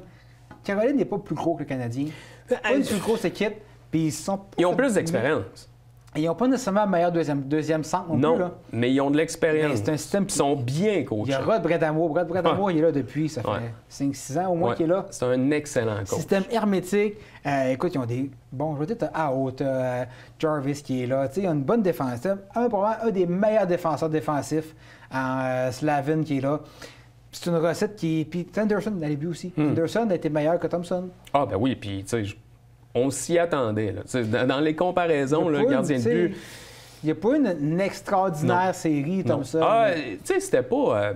Caroline n'est pas plus gros que le Canadien. Pas une plus grosse équipe. Puis ils ont plus d'expérience. Ils n'ont pas nécessairement le meilleur deuxième centre non plus. Là. Mais ils ont de l'expérience. C'est un système Ils sont bien coachés. Il y a Rod Bredamo. Rod Bredamo, il est là depuis, ça fait 5-6 ans au moins qu'il est là. C'est un excellent coach. Système hermétique. Écoute, ils ont des... Bon, je veux dire, t'as Ao, t'as Jarvis qui est là. Ils ont une bonne défense. Probablement un des meilleurs défenseurs défensifs en Slavin qui est là. C'est une recette qui... Puis Anderson a les buts aussi. Anderson a été meilleur que Thompson. Ah, ben oui, puis tu sais... On s'y attendait. Là. Dans les comparaisons, le gardien de but... Il n'y a pas une extraordinaire série comme ça. Tu sais, c'était pas...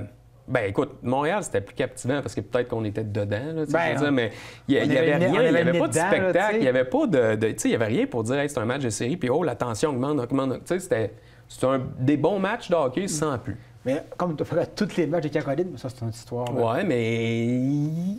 Ben écoute, Montréal, c'était plus captivant parce que peut-être qu'on était dedans, là, Ben, je veux dire, mais il n'y on avait avait rien, le nez- il n'y on avait avait le pas nez de dedans, là, spectacle, tu sais. il n'y avait pas de tu sais, il y avait rien pour dire, hey, c'est un match de série, puis oh, la tension augmente. Tu sais, c'était des bons matchs de hockey sans plus. Mais comme tu ferais tous les matchs de Caroline, ça, c'est une histoire. là. Ouais, mais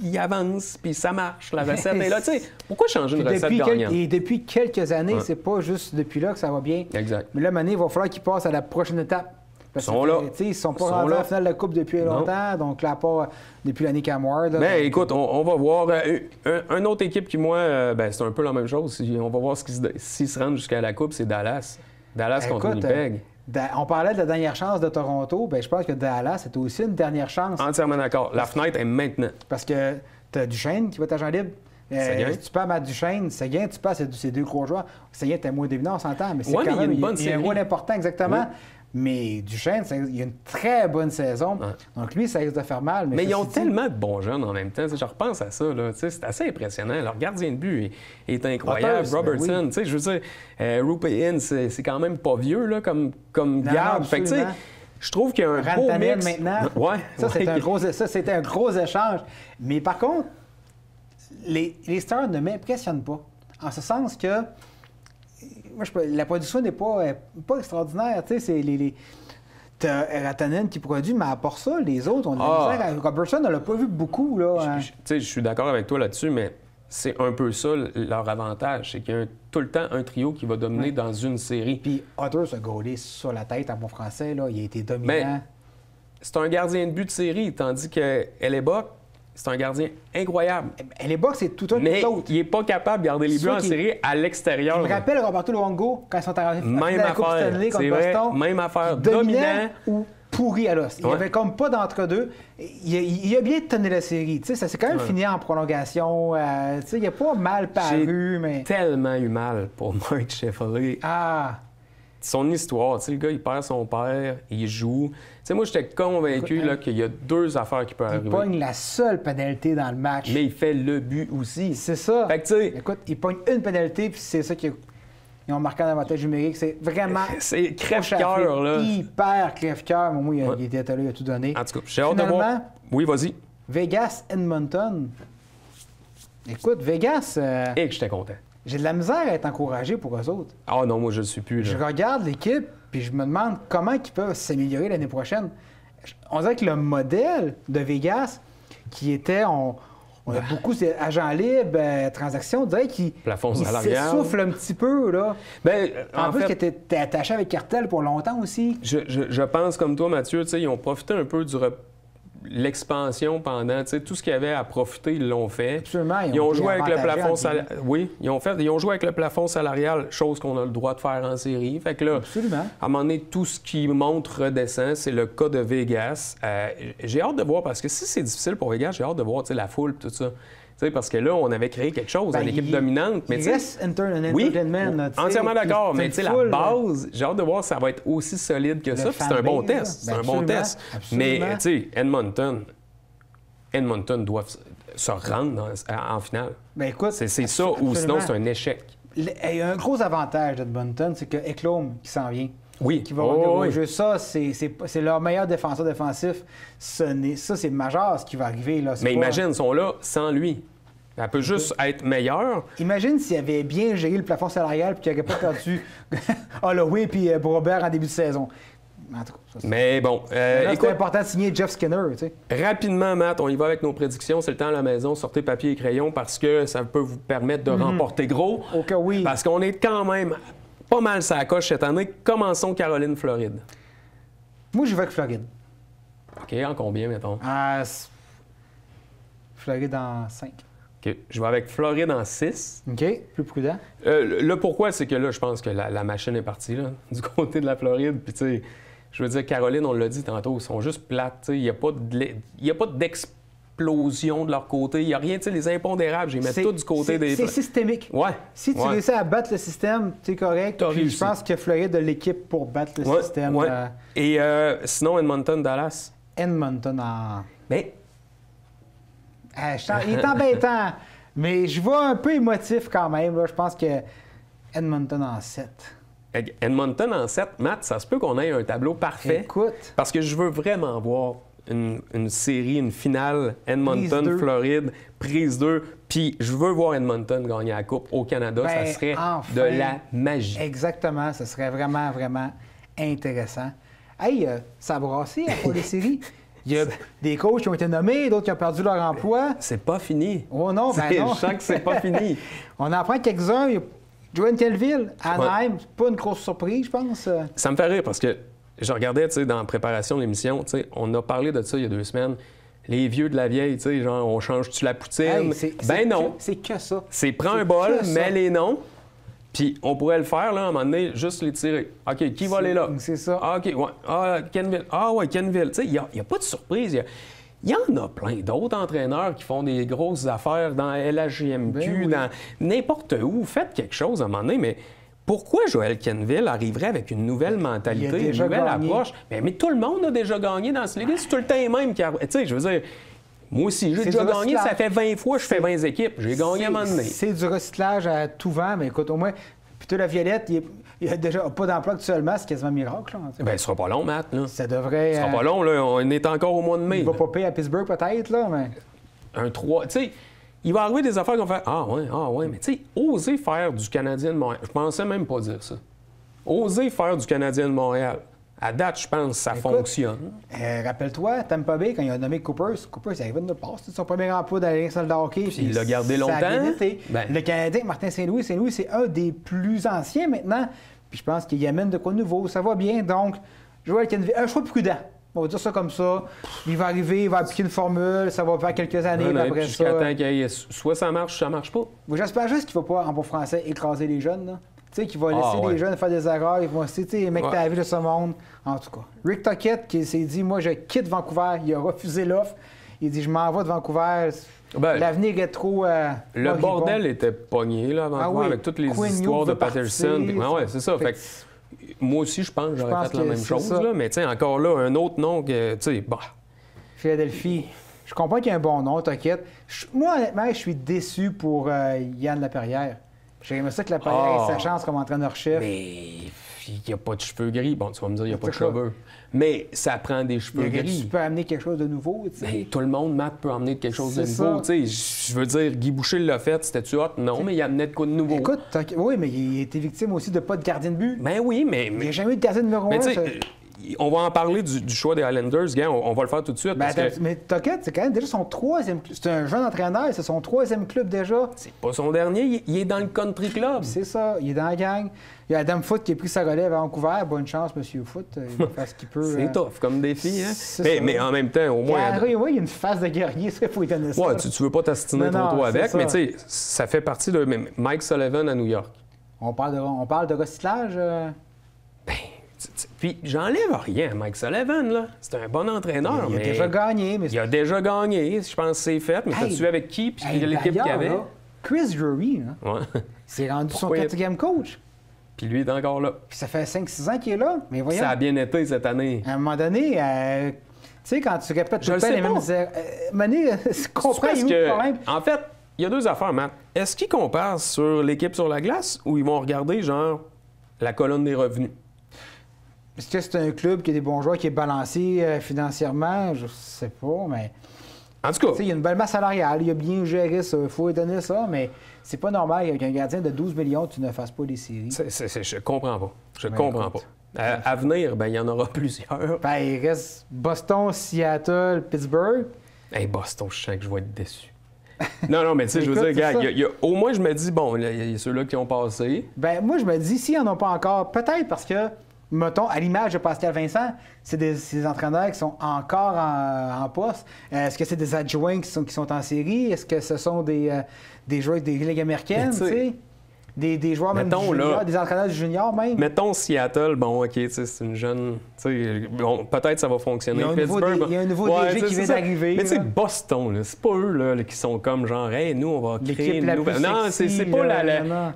il avance, puis ça marche, la recette est là. Tu sais, pourquoi changer une Puis recette depuis, gagnante? et depuis quelques années, Ouais. c'est pas juste depuis là que ça va bien. Exact. Mais là, Mané, il va falloir qu'ils passent à la prochaine étape. Parce Ils sont que, là. tu sais, ils sont pas Ils sont rendus à là. la finale de la Coupe depuis Non. longtemps. Donc là, pas depuis l'année Camward. Ben écoute, on va voir. Une autre équipe qui, moi, ben, c'est un peu la même chose. On va voir s'ils se rendent jusqu'à la Coupe, c'est Dallas. Dallas contre Écoute, Winnipeg. On parlait de la dernière chance de Toronto. Ben, je pense que Dallas, c'est aussi une dernière chance. Entièrement d'accord. La fenêtre est maintenant. Parce que tu as Duchesne qui va être agent libre. Seguin. Si tu perds Matt Duchesne, Seguin, tu perds ces deux gros joueurs. Seguin était moins dominant, on s'entend, mais c'est Ouais, quand mais il y a même une bonne il y a un série. rôle important, exactement. Oui. Mais Duchesne, il y a une très bonne saison. Ouais. Donc lui, ça risque de faire mal. Mais ils ont ceci dit, tellement de bons jeunes en même temps. Tu sais, je repense à ça. Là. Tu sais, c'est assez impressionnant. Leur gardien de but est incroyable. Otters, ben Robertson, oui. tu sais, je veux dire, Rupe Hinn, c'est quand même pas vieux là, comme Non, garde. Fait que, tu sais, absolument. je trouve qu'il y a un beau Rantanen mix. maintenant. Ouais, Ça, ouais. c'était un gros échange. Mais par contre, les Stars ne m'impressionnent pas. En ce sens que moi, la production n'est pas extraordinaire. Tu sais, c'est t'as Rantanen qui produit, mais à part ça, les autres, on a de la misère. Robertson, on l'a pas vu beaucoup. Là, hein. Tu sais, je suis d'accord avec toi là-dessus, mais c'est un peu ça leur avantage. C'est qu'il y a tout le temps un trio qui va dominer dans une série. Puis Otters a gaulé sur la tête en bon français. Là. Il a été dominant. Mais c'est un gardien de but de série, tandis que Hellebuyck, c'est un gardien incroyable. Les Bucks, c'est tout un Mais tout autre. il n'est pas capable de garder les C'est buts sûr en qu'il- série à l'extérieur. Je me rappelle Roberto Luongo, quand ils sont arrivés à Même la Coupe affaire, Stanley contre c'est vrai, Boston. même affaire. Dominant Dominant. ou pourri à l'os. Il n'y Ouais. avait comme pas d'entre-deux. Il a bien tenu la série. Tu sais, ça s'est quand même Ouais. fini en prolongation. Tu sais, il a pas mal paru, mais... Tellement eu mal pour Mike Sheffield. Ah! Son histoire, tu sais, le gars, il perd son père, il joue. Tu sais, moi, j'étais convaincu Écoute, là, qu'il y a deux affaires qui peuvent Il arriver. pogne la seule pénalité dans le match. Mais il fait le but aussi. C'est ça. Fait que, tu sais, Écoute, il pogne une pénalité, puis c'est ça qu'ils ont marqué en avantage numérique. C'est vraiment... c'est crève-cœur, là. Hyper crève-cœur. Moi, Ouais. il était là, il a tout donné. En tout cas, j'ai hâte de voir. Finalement, Oui, vas-y. Vegas, Edmonton. Écoute, Vegas, Et que j'étais content. j'ai de la misère à être encouragé pour eux autres. Ah non, moi, je le suis plus. Je Là. regarde l'équipe, puis je me demande comment ils peuvent s'améliorer l'année prochaine. On dirait que le modèle de Vegas, qui était, on a beaucoup d'agents libres, transactions, on dirait qu'il Plafond il salarial. s'essouffle un petit peu, là. Ben, En, plus, fait, que t'es attaché avec Cartel pour longtemps aussi. je pense comme toi, Mathieu, tu sais, ils ont profité un peu l'expansion pendant, tu sais, tout ce qu'il y avait à profiter, ils l'ont fait. Absolument. Ils ont été joué avec le avantagés plafond en salarial. Oui, ils ont joué avec le plafond salarial, chose qu'on a le droit de faire en série. Fait que là, Absolument. à un moment donné, tout ce qui monte redescend. C'est le cas de Vegas. J'ai hâte de voir, parce que si c'est difficile pour Vegas, j'ai hâte de voir, tu sais, la foule et tout ça. Tu sais, parce que là, on avait créé quelque chose, Ben, une équipe il- dominante. Mais Il tu sais, reste un oui, entertainment. là, tu sais, entièrement puis d'accord. c'est Mais une tu sais, la foule, base, j'ai hâte de voir si ça va être aussi solide que ça. Puis c'est un bon fanbase, test. là. C'est Ben, un bon absolument, test. absolument. Mais tu sais, Edmonton doit se rendre en finale. Ben, écoute, C'est ça, ou sinon absolument. c'est un échec. Il y a un gros avantage d'Edmonton, c'est que Ekholm qui s'en vient. Oui. Qui va Oh, revenir au oui. jeu. Ça, c'est leur meilleur défenseur défensif. Ça, c'est majeur ce qui va arriver. Là. C'est Mais pas- imagine, ils sont là sans lui. Elle peut juste être meilleure. Imagine s'il avait bien géré le plafond salarial et qu'il n'aurait pas perdu Holloway et Brobert en début de saison. En tout cas, ça, Mais bon, là, c'est écoute, important de signer Jeff Skinner. Tu sais. rapidement, Matt, on y va avec nos prédictions. C'est le temps à la maison. Sortez papier et crayon parce que ça peut vous permettre de remporter gros. Au cas oui. Parce qu'on est quand même pas mal sur la coche cette année. Commençons Caroline, Floride. Moi, je vais avec Floride. OK, en combien, mettons? Floride en 5. OK, je vais avec Floride en 6. OK, plus prudent. Le pourquoi, c'est que là, je pense que la machine est partie, là, du côté de la Floride. Puis, tu sais, je veux dire, Caroline, on l'a dit tantôt, ils sont juste plates. Tu sais, il n'y a pas d'explosion de leur côté. Il n'y a rien, tu sais, les impondérables, je les mets tous du côté des... C'est systémique. Ouais. Si tu ouais. réussis à battre le système, c'est correct. T'as Puis réussi. je pense que Floride a l'équipe pour battre le Ouais, système. ouais. Et sinon, Edmonton, Dallas. Edmonton en... Mais Il est embêtant, mais je vois un peu émotif quand même. Là. Je pense que Edmonton en 7. Edmonton en 7, Matt, ça se peut qu'on ait un tableau parfait. Écoute, Parce que je veux vraiment voir une série, une finale, Edmonton, Floride, prise 2, puis je veux voir Edmonton gagner la Coupe au Canada. Ça serait de la magie. Exactement. Ça serait vraiment, vraiment intéressant. Hey, ça a brassé pour les séries. Il y a des coachs qui ont été nommés, d'autres qui ont perdu leur emploi. C'est pas fini. Oh non, ben non. Je sens que c'est pas fini. On en prend quelques-uns. Joanne Kelville, Anaheim, c'est pas une grosse surprise, je pense. Ça me fait rire parce que je regardais, tu sais, dans la préparation de l'émission, tu sais, on a parlé de ça il y a 2 semaines. Les vieux de la vieille, tu sais, genre, on change-tu la poutine? Non. C'est que ça. C'est prends un bol, mets les noms, puis on pourrait le faire, là, à un moment donné, juste les tirer. OK, qui va aller là? C'est ça. Ah, OK, ouais. Ah, Kenville. Ah, ouais, Kenville. Tu sais, il n'y a pas de surprise. Il y en a plein d'autres entraîneurs qui font des grosses affaires dans LHJMQ, dans n'importe où. Faites quelque chose à un moment donné, mais pourquoi Joel Kenville arriverait avec une nouvelle mentalité, une nouvelle approche? Mais tout le monde a déjà gagné dans ce ligue. C'est tout le temps les mêmes qui... Tu sais, je veux dire... Moi aussi, j'ai déjà gagné. Ça fait 20 fois que je fais 20 équipes. J'ai gagné à un moment donné. C'est du recyclage à tout vent, mais écoute, au moins... Puis la Violette, il n'y a déjà pas d'emploi actuellement, c'est quasiment un miracle. Là, bien, ce sera pas long, Matt. Là. Ça devrait... Ce sera pas long, là. On est encore au mois de mai. Il va pas payer à Pittsburgh, peut-être, là, mais... Un 3... Tu sais, il va arriver des affaires qu'on fait « Ah ouais, mais tu sais, oser faire du Canadien de Montréal. » Je pensais même pas dire ça. Oser faire du Canadien de Montréal. À date, je pense que ça fonctionne. Rappelle-toi, Tampa Bay, quand il a nommé Cooper, il arrivait de notre part. C'était son premier emploi dans la Ligue de hockey. Puis il l'a gardé longtemps. Le Canadien, Martin Saint-Louis, c'est un des plus anciens maintenant. Puis je pense qu'il y amène de quoi de nouveau. Ça va bien. Donc, Joel Kenville, un choix prudent. On va dire ça comme ça. Il va arriver, il va appliquer une formule, ça va faire quelques années. Après jusqu'à temps qu'il y ait soit ça marche, soit ça marche pas. J'espère juste qu'il ne va pas, en bon français, écraser les jeunes. Là. Tu sais, qu'il va laisser les jeunes faire des erreurs. Ils vont essayer, tu sais, les mecs qui vu de ce monde. En tout cas, Rick Tocchet, qui s'est dit, moi, je quitte Vancouver. Il a refusé l'offre. Il dit, je m'en vais de Vancouver. L'avenir est trop... le bordel était pogné, là, à Vancouver, avec toutes les histoires de Patterson. Oui, c'est ça. Fait que, moi aussi, je pense que j'aurais fait la même chose. Là, mais, tu sais, encore là, un autre nom que, tu sais, Philadelphie. Je comprends qu'il y a un bon nom, Tocchet. Moi, honnêtement, je suis déçu pour Yann Laperrière. J'aimerais aimé ça que Laperrière ait sa chance comme entraîneur-chef. Mais il n'y a pas de cheveux gris. Bon, tu vas me dire, il n'y a pas de cheveux. Mais ça prend des cheveux gris. Tu peux amener quelque chose de nouveau, tu sais. Ben, tout le monde, Matt, peut amener quelque chose de nouveau. Tu sais, je veux dire, Guy Boucher l'a fait, c'était-tu hot? Non, mais il amenait de quoi de nouveau. Écoute, oui, mais il a été victime aussi de pas de gardien de but. Ben oui, mais... Il n'y a jamais eu de gardien numéro 1. On va en parler du choix des Highlanders, gars. On va le faire tout de suite. Mais Tocchet, c'est quand même déjà son 3e club. C'est un jeune entraîneur, c'est son 3e club déjà. C'est pas son dernier, il est dans le country club. C'est ça, il est dans la gang. Il y a Adam Foote qui a pris sa relève à Vancouver. Bonne chance, M. Foote. Il va faire ce qu'il peut. C'est tough comme défi, hein? Mais en même temps, au moins. Il y a une phase de guerrier, ça, il faut lui donner ça. Ouais, tu veux pas t'astiner trop avec, mais tu sais, ça fait partie de Mike Sullivan à New York. On parle de recyclage. Puis, j'enlève rien à Mike Sullivan, là. C'est un bon entraîneur, mais... Il a déjà gagné. Mais... Il a déjà gagné, je pense que c'est fait. Mais t'as-tu avec qui, puis l'équipe qu'il y avait? Là, Chris Drury, c'est rendu son 4e coach. Puis lui, il est encore là. Puis ça fait 5-6 ans qu'il est là. Mais voyons. Ça a bien été cette année. À un moment donné, tu sais, quand tu répètes tout le temps les mêmes... comprends le problème. En fait, il y a 2 affaires, Matt. Est-ce qu'ils comparent sur l'équipe sur la glace ou ils vont regarder, genre, la colonne des revenus? Est-ce que c'est un club qui a des bons joueurs, qui est balancé financièrement? Je sais pas, mais... En tout cas... Il y a une belle masse salariale, il a bien géré ça, il faut lui donner ça, mais c'est pas normal qu'avec un gardien de 12 millions, tu ne fasses pas des séries. Je comprends pas. Je comprends pas. À venir, il y en aura plusieurs. Il reste Boston, Seattle, Pittsburgh. Hey, Boston, je sens que je vais être déçu. Non, mais tu sais, je veux dire, gars, au moins, je me dis, bon, il y a ceux-là qui ont passé. Moi, je me dis, s'ils n'en ont pas encore, peut-être parce que... Mettons, à l'image de Pascal Vincent, c'est des entraîneurs qui sont encore en poste. Est-ce que c'est des adjoints qui sont en série? Est-ce que ce sont des joueurs des ligues américaines? Des joueurs même juniors, des entraîneurs juniors même? Mettons Seattle, bon, OK, c'est une jeune... Bon, peut-être ça va fonctionner. Il y a un nouveau DG qui vient d'arriver. Mais tu sais, Boston, c'est pas eux là, qui sont comme genre, hey, nous, on va créer une nouvelle... Non, c'est pas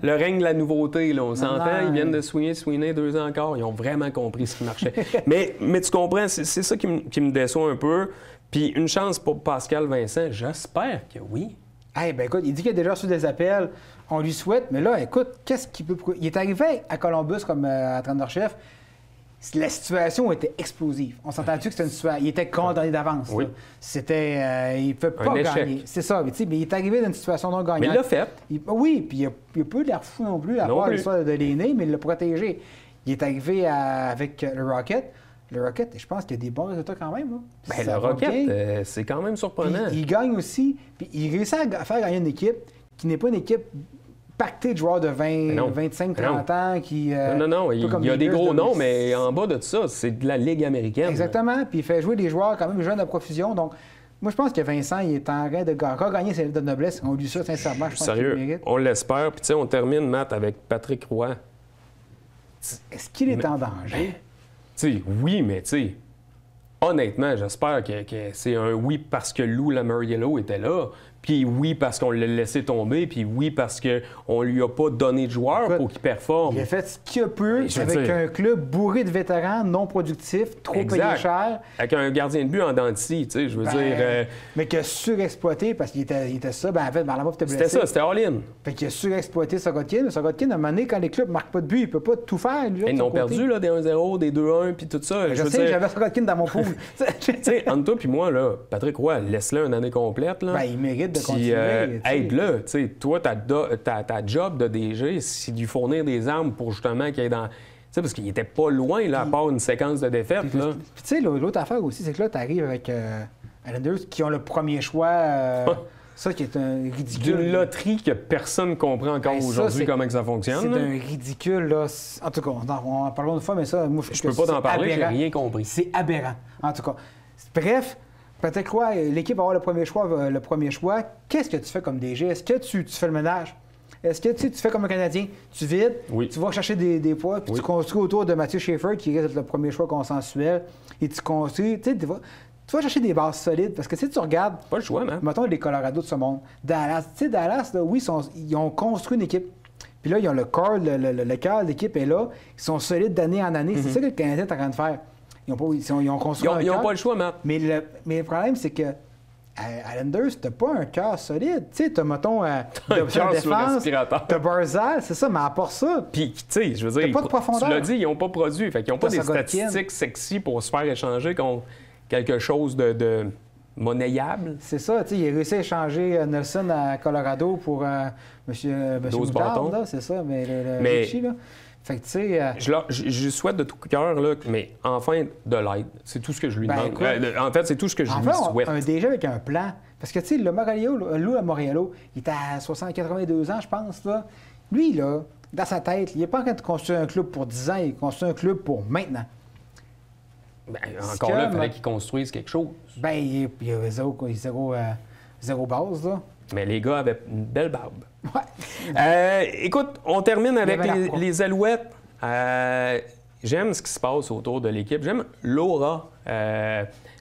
le règne de la nouveauté, là. On s'entend, ils viennent de swinner 2 ans encore. Ils ont vraiment compris ce qui marchait. mais tu comprends, c'est ça qui me déçoit un peu. Puis une chance pour Pascal Vincent, j'espère que oui. Écoute, il dit qu'il a déjà reçu des appels. On lui souhaite, mais là, écoute, qu'est-ce qu'il peut... Il est arrivé à Columbus comme entraîneur-chef. la situation était explosive. On s'entend-tu que c'était une situation... Il était condamné d'avance. Oui. C'était... il ne peut pas gagner. C'est ça. Mais il est arrivé dans une situation non gagnante. Mais il l'a fait. Oui, puis il n'a pas eu l'air fou non plus, à part l'histoire de l'aîné, mais il l'a protégé. Il est arrivé avec le Rocket. Le Rocket, je pense qu'il y a des bons résultats quand même. Bien, le Rocket, c'est quand même surprenant. Il gagne aussi. Puis il réussit à faire gagner une équipe qui n'est pas une équipe pactée de joueurs de 20, 25, 30 ans qui... Non. Il y a des gros noms, mais en bas de ça, c'est de la Ligue américaine. Exactement. Puis il fait jouer des joueurs quand même jeunes à profusion. Donc, moi, je pense que Vincent, il est en train de gagner ses lettres de noblesse. On lui dit ça sincèrement. Je pense qu'il le mérite. On l'espère. Puis, tu sais, on termine, Matt, avec Patrick Roy. Est-ce qu'il est en danger? Tu sais, oui, mais tu sais, honnêtement, j'espère que c'est un oui parce que Lou Lamoriello était là, puis oui parce qu'on l'a laissé tomber, puis oui parce qu'on lui a pas donné de joueur pour qu'il performe. Il a fait ce qu'il a pu avec un club bourré de vétérans non productifs, trop payés cher. Avec un gardien de but en dents de scie, tu sais, je veux dire... Mais qu'il a surexploité parce qu'il était ça. En fait, Malamov était blessé. C'était ça, c'était all-in. Fait qu'il a surexploité Sorokin. Mais Sorokin, à un moment donné, quand les clubs ne marquent pas de but, il ne peut pas tout faire. Lui, ils ont perdu, là, des 1-0, des 2-1, puis tout ça. Je sais, j'avais Sorokin dans mon pool. Tu sais, entre toi puis moi, là, Patrick Roy, laisse-le une année complète. Là. Il mérite de continuer. Aide-le. Tu sais, toi, ta job de DG, c'est de lui fournir des armes pour justement qu'il ait dans... Tu sais, parce qu'il était pas loin, là, à part une séquence de défaites. Puis tu sais, l'autre affaire aussi, c'est que là, tu arrives avec Islanders qui ont le premier choix... Ça qui est un ridicule. D'une loterie que personne ne comprend encore aujourd'hui comment que ça fonctionne. C'est un ridicule, là. En tout cas, on en parlera une fois, mais ça, moi, je peux pas t'en parler, j'ai rien compris. C'est aberrant, en tout cas. Bref, Patrick Roy, l'équipe va avoir le premier choix. Qu'est-ce que tu fais comme DG? Est-ce que tu fais le ménage? Est-ce que tu fais comme un Canadien? Tu vides, tu vas chercher des poids, puis tu construis autour de Mathieu Schaefer, qui reste le premier choix consensuel, et tu construis, tu vas chercher des bases solides, parce que si tu regardes... Pas le choix, man. Mettons les Colorado de ce monde. Dallas, tu sais, Dallas, là, oui, ils ont construit une équipe. Puis là, ils ont le corps, le cœur de l'équipe est là. Ils sont solides d'année en année. C'est ça que le Canadien est en train de faire. Ils ont construit un cœur. Ils n'ont pas le choix, Matt. Mais le problème, c'est que Islanders, t'as pas un cœur solide. Tu sais, t'as, mettons, d'option de défense, t'as Barzal, c'est ça, mais à part ça... Puis, tu sais, je veux dire... T'as pas de profondeur. Tu l'as dit, ils n'ont pas produit. Fait qu'ils n'ont pas des statistiques sexy pour se faire échanger contre quelque chose de monnayable. C'est ça, tu sais, il a réussi à échanger Nelson à Colorado pour Monsieur Moutarde, là, c'est ça, mais Richie, là. Fait que, tu sais... Je souhaite de tout cœur, là, mais enfin de l'aide. C'est tout ce que je lui demande. En fait, c'est tout ce que je lui souhaite. Un DG avec un plan. Parce que, tu sais, Lou Lamoriello, il est à 82 ans, je pense, là. Lui, là, dans sa tête, il n'est pas en train de construire un club pour 10 ans, il construit un club pour maintenant. Ben, encore là, il fallait qu'il construise quelque chose. Ben, il y a zéro base, là. Mais les gars avaient une belle barbe. Ouais. Écoute, on termine avec les Alouettes. J'aime ce qui se passe autour de l'équipe. J'aime l'aura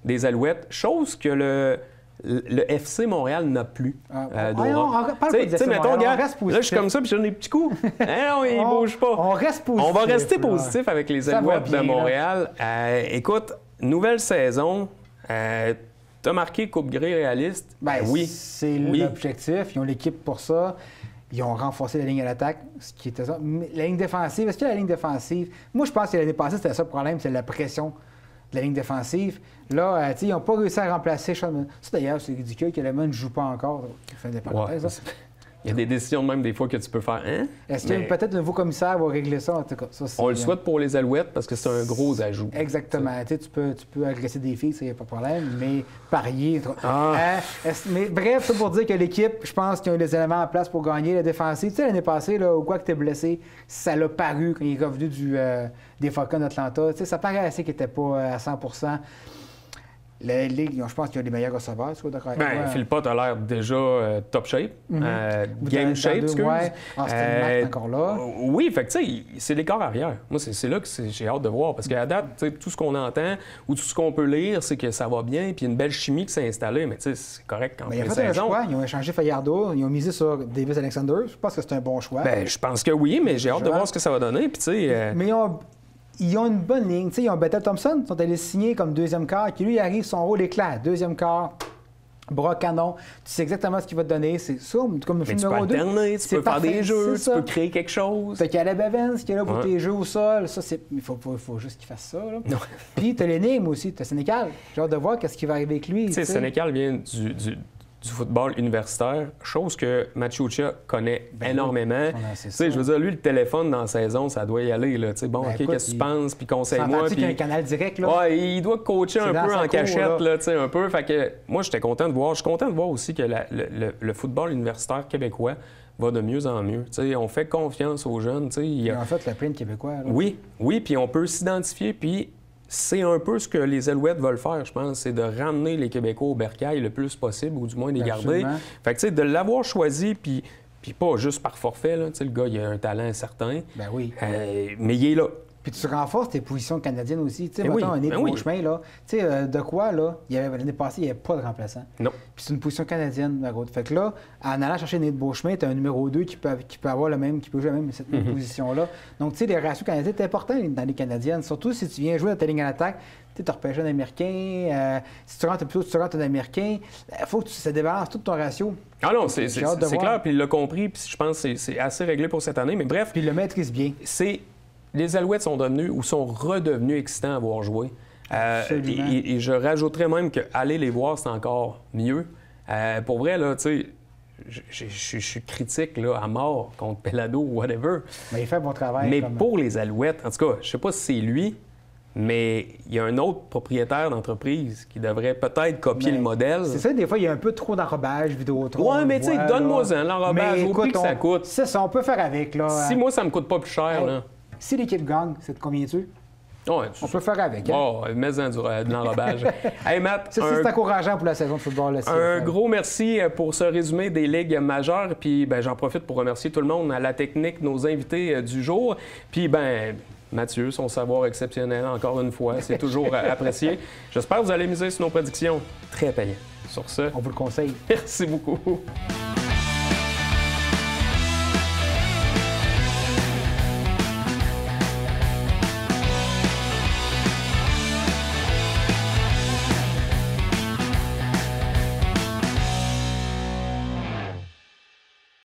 des Alouettes, chose que le FC Montréal n'a plus. Mettons, là, je suis comme ça, puis j'ai des petits coups. Non, ils ne bougent pas. On reste positif. On va rester positif avec les Alouettes de Montréal. Écoute, nouvelle saison. Tu as marqué Coupe Grey réaliste? Ben oui. C'est l'objectif. Ils ont l'équipe pour ça. Ils ont renforcé la ligne à l'attaque, ce qui était ça. Mais la ligne défensive, est-ce que la ligne défensive... Moi, je pense que l'année passée, c'était ça le problème, c'est la pression de la ligne défensive. Là, ils n'ont pas réussi à remplacer Sean... Ça, d'ailleurs, c'est ridicule que Lemon ne joue pas encore. Fait des parenthèses, il y a des décisions même des fois que tu peux faire. Hein? Est-ce que peut-être le nouveau commissaire va régler ça? En tout cas, ça, on le souhaite pour les Alouettes parce que c'est un gros ajout. Exactement. Tu peux agresser des filles, ça, il n'y a pas de problème, mais parier... mais bref, ça pour dire que l'équipe, je pense qu'ils ont les éléments en place pour gagner la défensive. Tu sais, l'année passée, là, au quoi que tu es blessé, ça l'a paru quand il est revenu des Falcons d'Atlanta. Tu sais, ça paraissait qu'il n'était pas à 100%. La Ligue, je pense qu'il y a les meilleurs receveurs. Philpott a l'air déjà top shape. Game shape, excuse. Austin Mack est encore là. Oui, fait que tu sais, c'est les corps arrière. Moi, c'est là que j'ai hâte de voir. Parce qu'à date, tout ce qu'on entend ou tout ce qu'on peut lire, c'est que ça va bien, puis une belle chimie qui s'est installée. Mais tu sais, c'est correct quand même. Ils ont fait un choix. Ils ont échangé Fajardo. Ils ont misé sur Davis Alexander. Je pense que c'est un bon choix. Ben, je pense que oui, mais j'ai hâte de voir ce que ça va donner. Puis tu sais... Mais ils ont une bonne ligne. T'sais, ils ont Bethel Thompson, ils sont allés signer comme deuxième quart, qui lui arrive, son rôle est clair. Deuxième quart, bras canon, tu sais exactement ce qu'il va te donner. C'est ça, comme le Mais tu peux numéro 2. alterner, tu peux faire des jeux, tu peux créer quelque chose. Fait qu'il y a la Bevens qui est là pour tes jeux au sol. Ça, c'est... Il faut juste qu'il fasse ça. Là. Puis t'as l'énigme aussi, t'as Sénécal. J'ai hâte de voir qu'est-ce qui va arriver avec lui. Tu sais, Sénécal vient du football universitaire, chose que Machucha connaît énormément. Tu sais, je veux dire, lui, le téléphone dans la saison, ça doit y aller. Là. Tu sais, bon, OK, qu'est-ce que tu penses? Puis conseille-moi. Puis un canal direct. Là. Ouais, il doit coacher un peu en cachette, là, tu sais, un peu. Fait que moi, j'étais content de voir. Je suis content de voir aussi que le football universitaire québécois va de mieux en mieux. Tu sais, on fait confiance aux jeunes. Tu sais, en fait, le print québécois. Là. Oui, puis on peut s'identifier, puis c'est un peu ce que les Alouettes veulent faire, je pense, c'est de ramener les Québécois au bercail le plus possible, ou du moins les garder. Fait que, tu sais, de l'avoir choisi, puis pas juste par forfait, là. Tu sais, le gars, il a un talent certain. Ben oui. Mais il est là. Puis tu renforces tes positions canadiennes aussi. Tu sais, mettons, un chemin, là. Tu sais, de quoi, là, l'année passée, il n'y avait pas de remplaçant. Non. Puis c'est une position canadienne, la route. Fait que là, en allant chercher Nate Beauchemin, tu as un numéro 2 qui peut avoir le même, qui peut jouer la même, cette même position-là. Donc, tu sais, les ratios canadiens, c'est important dans les canadiennes. Surtout si tu viens jouer dans ta ligne en attaque. Tu repêches un Américain. Si tu rentres un Américain, il faut que ça débalance tout ton ratio. Ah non, c'est clair, puis il l'a compris, puis je pense que c'est assez réglé pour cette année. Mais bref. Puis il le maîtrise bien. Les Alouettes sont devenus ou sont redevenus excitants à voir jouer. Et je rajouterais même qu'aller les voir, c'est encore mieux. Pour vrai, là, tu sais, je suis critique là, à mort contre Pelado ou whatever. Mais il fait un bon travail. Mais pour les Alouettes, en tout cas, je sais pas si c'est lui, mais il y a un autre propriétaire d'entreprise qui devrait peut-être copier le modèle. C'est ça, des fois, il y a un peu trop d'enrobage, Vidéotron. Ouais, mais tu sais, donne-moi-en l'enrobage au prix que ça coûte. C'est ça, on peut faire avec, là. Si moi, ça me coûte pas plus cher, là. Si l'équipe gagne, c'est de combien tu? Ouais, on peut faire avec. Hein? Oh, mets-en de l'enrobage. Hey, Matt, c'est encourageant pour la saison de football. Là, un gros merci pour ce résumé des ligues majeures. Puis ben, j'en profite pour remercier tout le monde à la technique, nos invités du jour. Puis ben Mathieu, son savoir exceptionnel, encore une fois, c'est toujours apprécié. J'espère que vous allez miser sur nos prédictions. Très payant. Sur ce, on vous le conseille. Merci beaucoup.